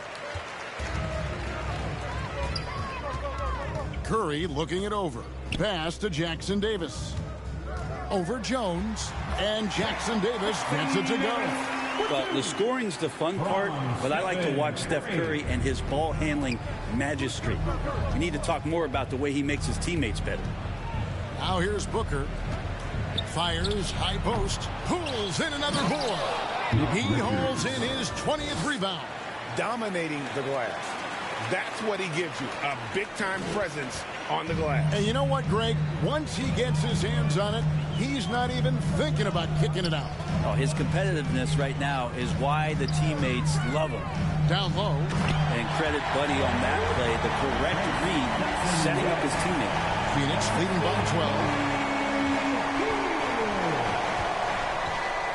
Curry looking it over. Pass to Jackson Davis. Over Jones, and Jackson Davis gets it to go. Well, the scoring's the fun part, but I like to watch Steph Curry and his ball handling magistry. We need to talk more about the way he makes his teammates better. Now here's Booker. Fires, high post, pulls in another board. He holds in his 20th rebound. Dominating the glass. That's what he gives you, a big-time presence on the glass. And you know what, Greg? Once he gets his hands on it, he's not even thinking about kicking it out. Oh, his competitiveness right now is why the teammates love him. Down low. And credit Buddy on that play, the correct read, setting up his teammate. Phoenix leading by 12.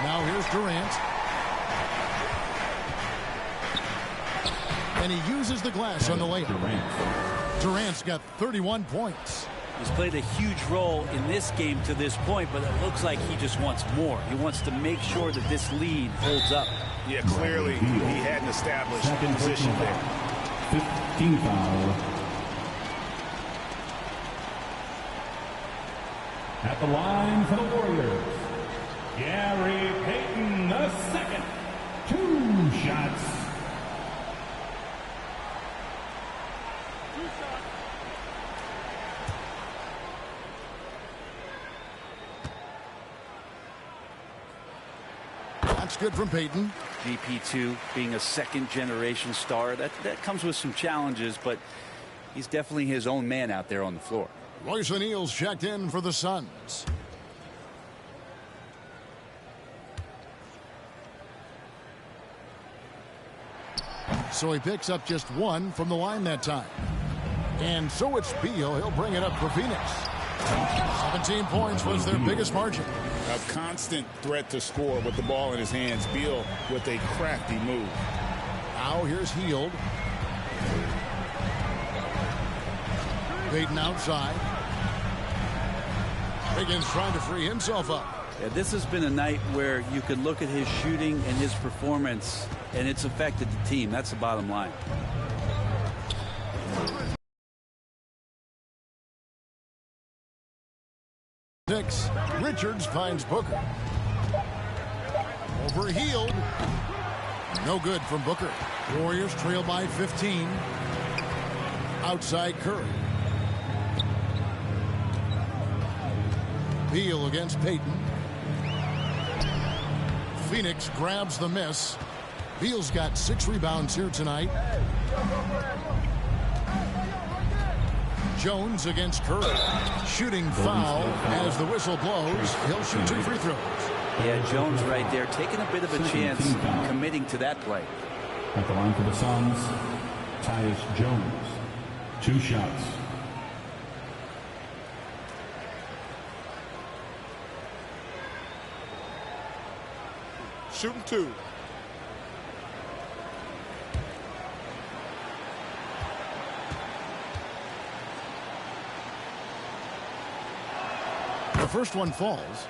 Now here's Durant. And he uses the glass on the layup. Durant's got 31 points. He's played a huge role in this game to this point, but it looks like he just wants more. He wants to make sure that this lead holds up. Yeah, clearly he hadn't established position there. 15 foul. At the line for the Warriors, Gary Payton, the second. 2 shots. That's good from Payton. VP2 being a second-generation star, that comes with some challenges, but he's definitely his own man out there on the floor. Royce O'Neal's checked in for the Suns. So he picks up just one from the line that time. And so it's Beal. He'll bring it up for Phoenix. 17 points was their biggest margin. A constant threat to score with the ball in his hands. Beal with a crafty move. Now here's Hield. Payton outside. Higgins trying to free himself up. Yeah, this has been a night where you could look at his shooting and his performance, and it's affected the team. That's the bottom line. Six. Richards finds Booker. Over Hield. No good from Booker. Warriors trail by 15. Outside Curry. Beal against Payton. Phoenix grabs the miss. Beal's got 6 rebounds here tonight. Jones against Curry. Shooting foul as the whistle blows. He'll shoot 2 free throws. Yeah, Jones right there taking a bit of a chance committing to that play. At the line for the Suns, Tyus Jones. 2 shots. Shooting 2. The first one falls.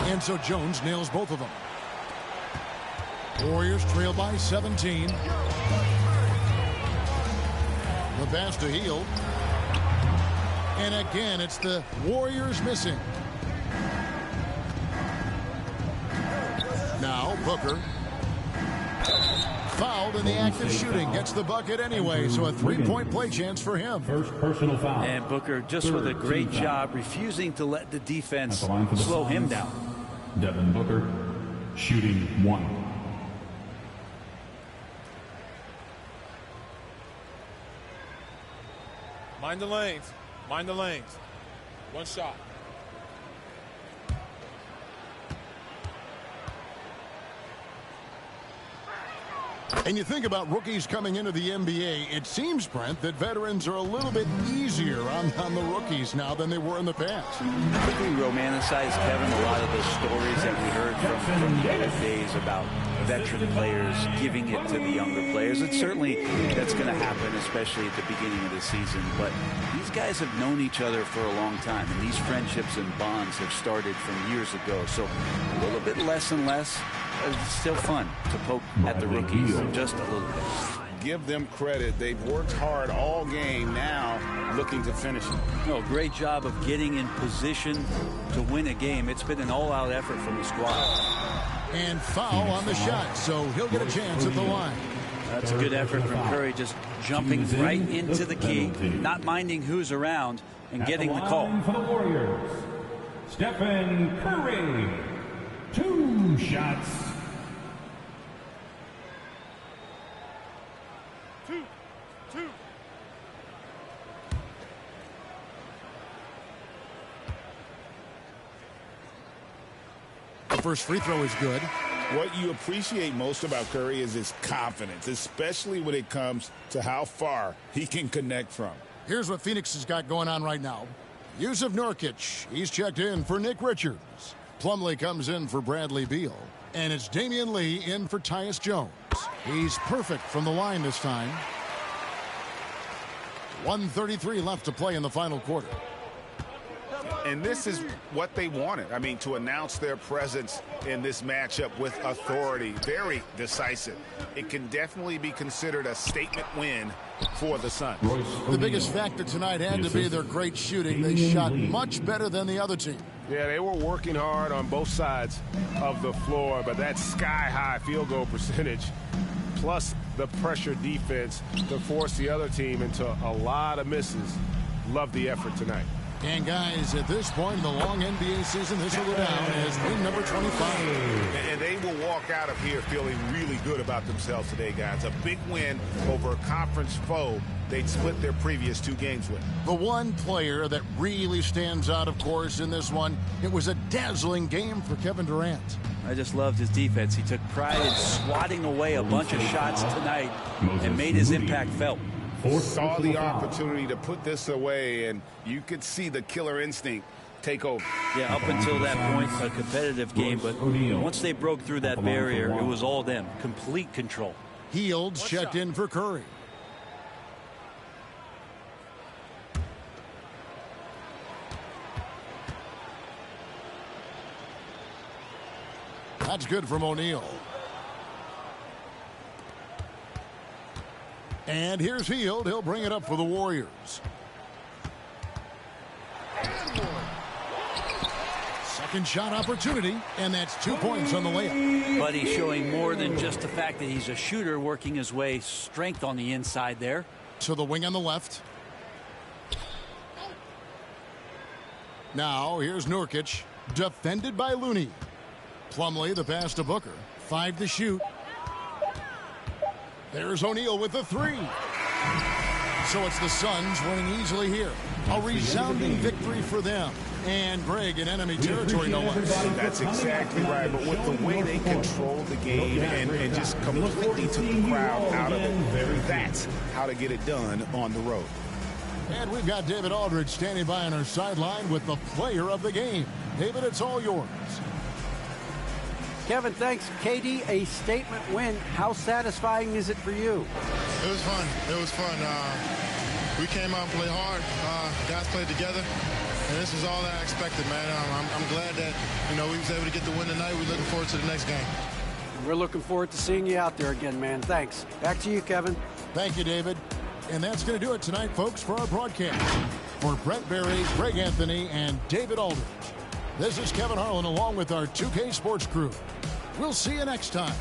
And so Jones nails both of them. Warriors trail by 17. The pass to Hield. And again, it's the Warriors missing. Now Booker. Fouled in the act of shooting. Gets the bucket anyway, so a 3-point play chance for him. First personal foul. And Booker just with a great job refusing to let the defense slow him down. Devin Booker shooting 1. Mind the lanes. Mind the lanes. 1 shot. And you think about rookies coming into the NBA, it seems, Brent, that veterans are a little bit easier on the rookies now than they were in the past. I think we romanticize, Kevin, a lot of the stories that we heard from the old days about veteran players giving it to the younger players. And certainly that's going to happen, especially at the beginning of the season. But these guys have known each other for a long time, and these friendships and bonds have started from years ago. So a little bit less and less. It's still fun to poke at the rookies just a little bit. Give them credit. They've worked hard all game, now looking to finish it. No, great job of getting in position to win a game. It's been an all-out effort from the squad. And foul on the shot, so he'll get a chance at the line. That's a good effort from Curry, just jumping right into the key, not minding who's around, and getting the call. For the Warriors, Stephen Curry. 2 shots. 2. The first free throw is good. What you appreciate most about Curry is his confidence, especially when it comes to how far he can connect from. Here's what Phoenix has got going on right now. Yusuf Nurkic, he's checked in for Nick Richards. Plumlee comes in for Bradley Beal. And it's Damian Lee in for Tyus Jones. He's perfect from the line this time. 1:33 left to play in the final quarter. And this is what they wanted. I mean, to announce their presence in this matchup with authority. Very decisive. It can definitely be considered a statement win for the Suns. The biggest factor tonight had to be their great shooting. They shot much better than the other team. Yeah, they were working hard on both sides of the floor, but that sky-high field goal percentage plus the pressure defense to force the other team into a lot of misses. Love the effort tonight. And guys, at this point in the long NBA season, this will go down as win number 25. And they will walk out of here feeling really good about themselves today, guys. A big win over a conference foe they'd split their previous 2 games with. The one player that really stands out, of course, in this one, it was a dazzling game for Kevin Durant. I just loved his defense. He took pride in swatting away a bunch of shots tonight and made his impact felt. Saw the opportunity to put this away, and you could see the killer instinct take over. Yeah, up until that point, a competitive game, but once they broke through that barrier, it was all them. Complete control. Hields checked in for Curry. That's good from O'Neal. And here's Hield. He'll bring it up for the Warriors. Second shot opportunity, and that's 2 points on the layup. But he's showing more than just the fact that he's a shooter, working his way strength on the inside there. To the wing on the left. Now here's Nurkic, defended by Looney. Plumlee, the pass to Booker. 5 to shoot. There's O'Neal with the 3. So it's the Suns winning easily here. A resounding victory for them. And Greg in enemy territory, no less. That's exactly right. But with the way they controlled the game and just completely took the crowd out of it, that's how to get it done on the road. And we've got David Aldridge standing by on our sideline with the player of the game. David, it's all yours. Kevin, thanks. KD, a statement win. How satisfying is it for you? It was fun. It was fun. We came out and played hard. Guys played together. And this is all that I expected, man. I'm glad that, we was able to get the win tonight. We're looking forward to the next game. We're looking forward to seeing you out there again, man. Thanks. Back to you, Kevin. Thank you, David. And that's going to do it tonight, folks, for our broadcast. For Brent Barry, Greg Anthony, and David Aldridge, this is Kevin Harlan along with our 2K Sports crew. We'll see you next time.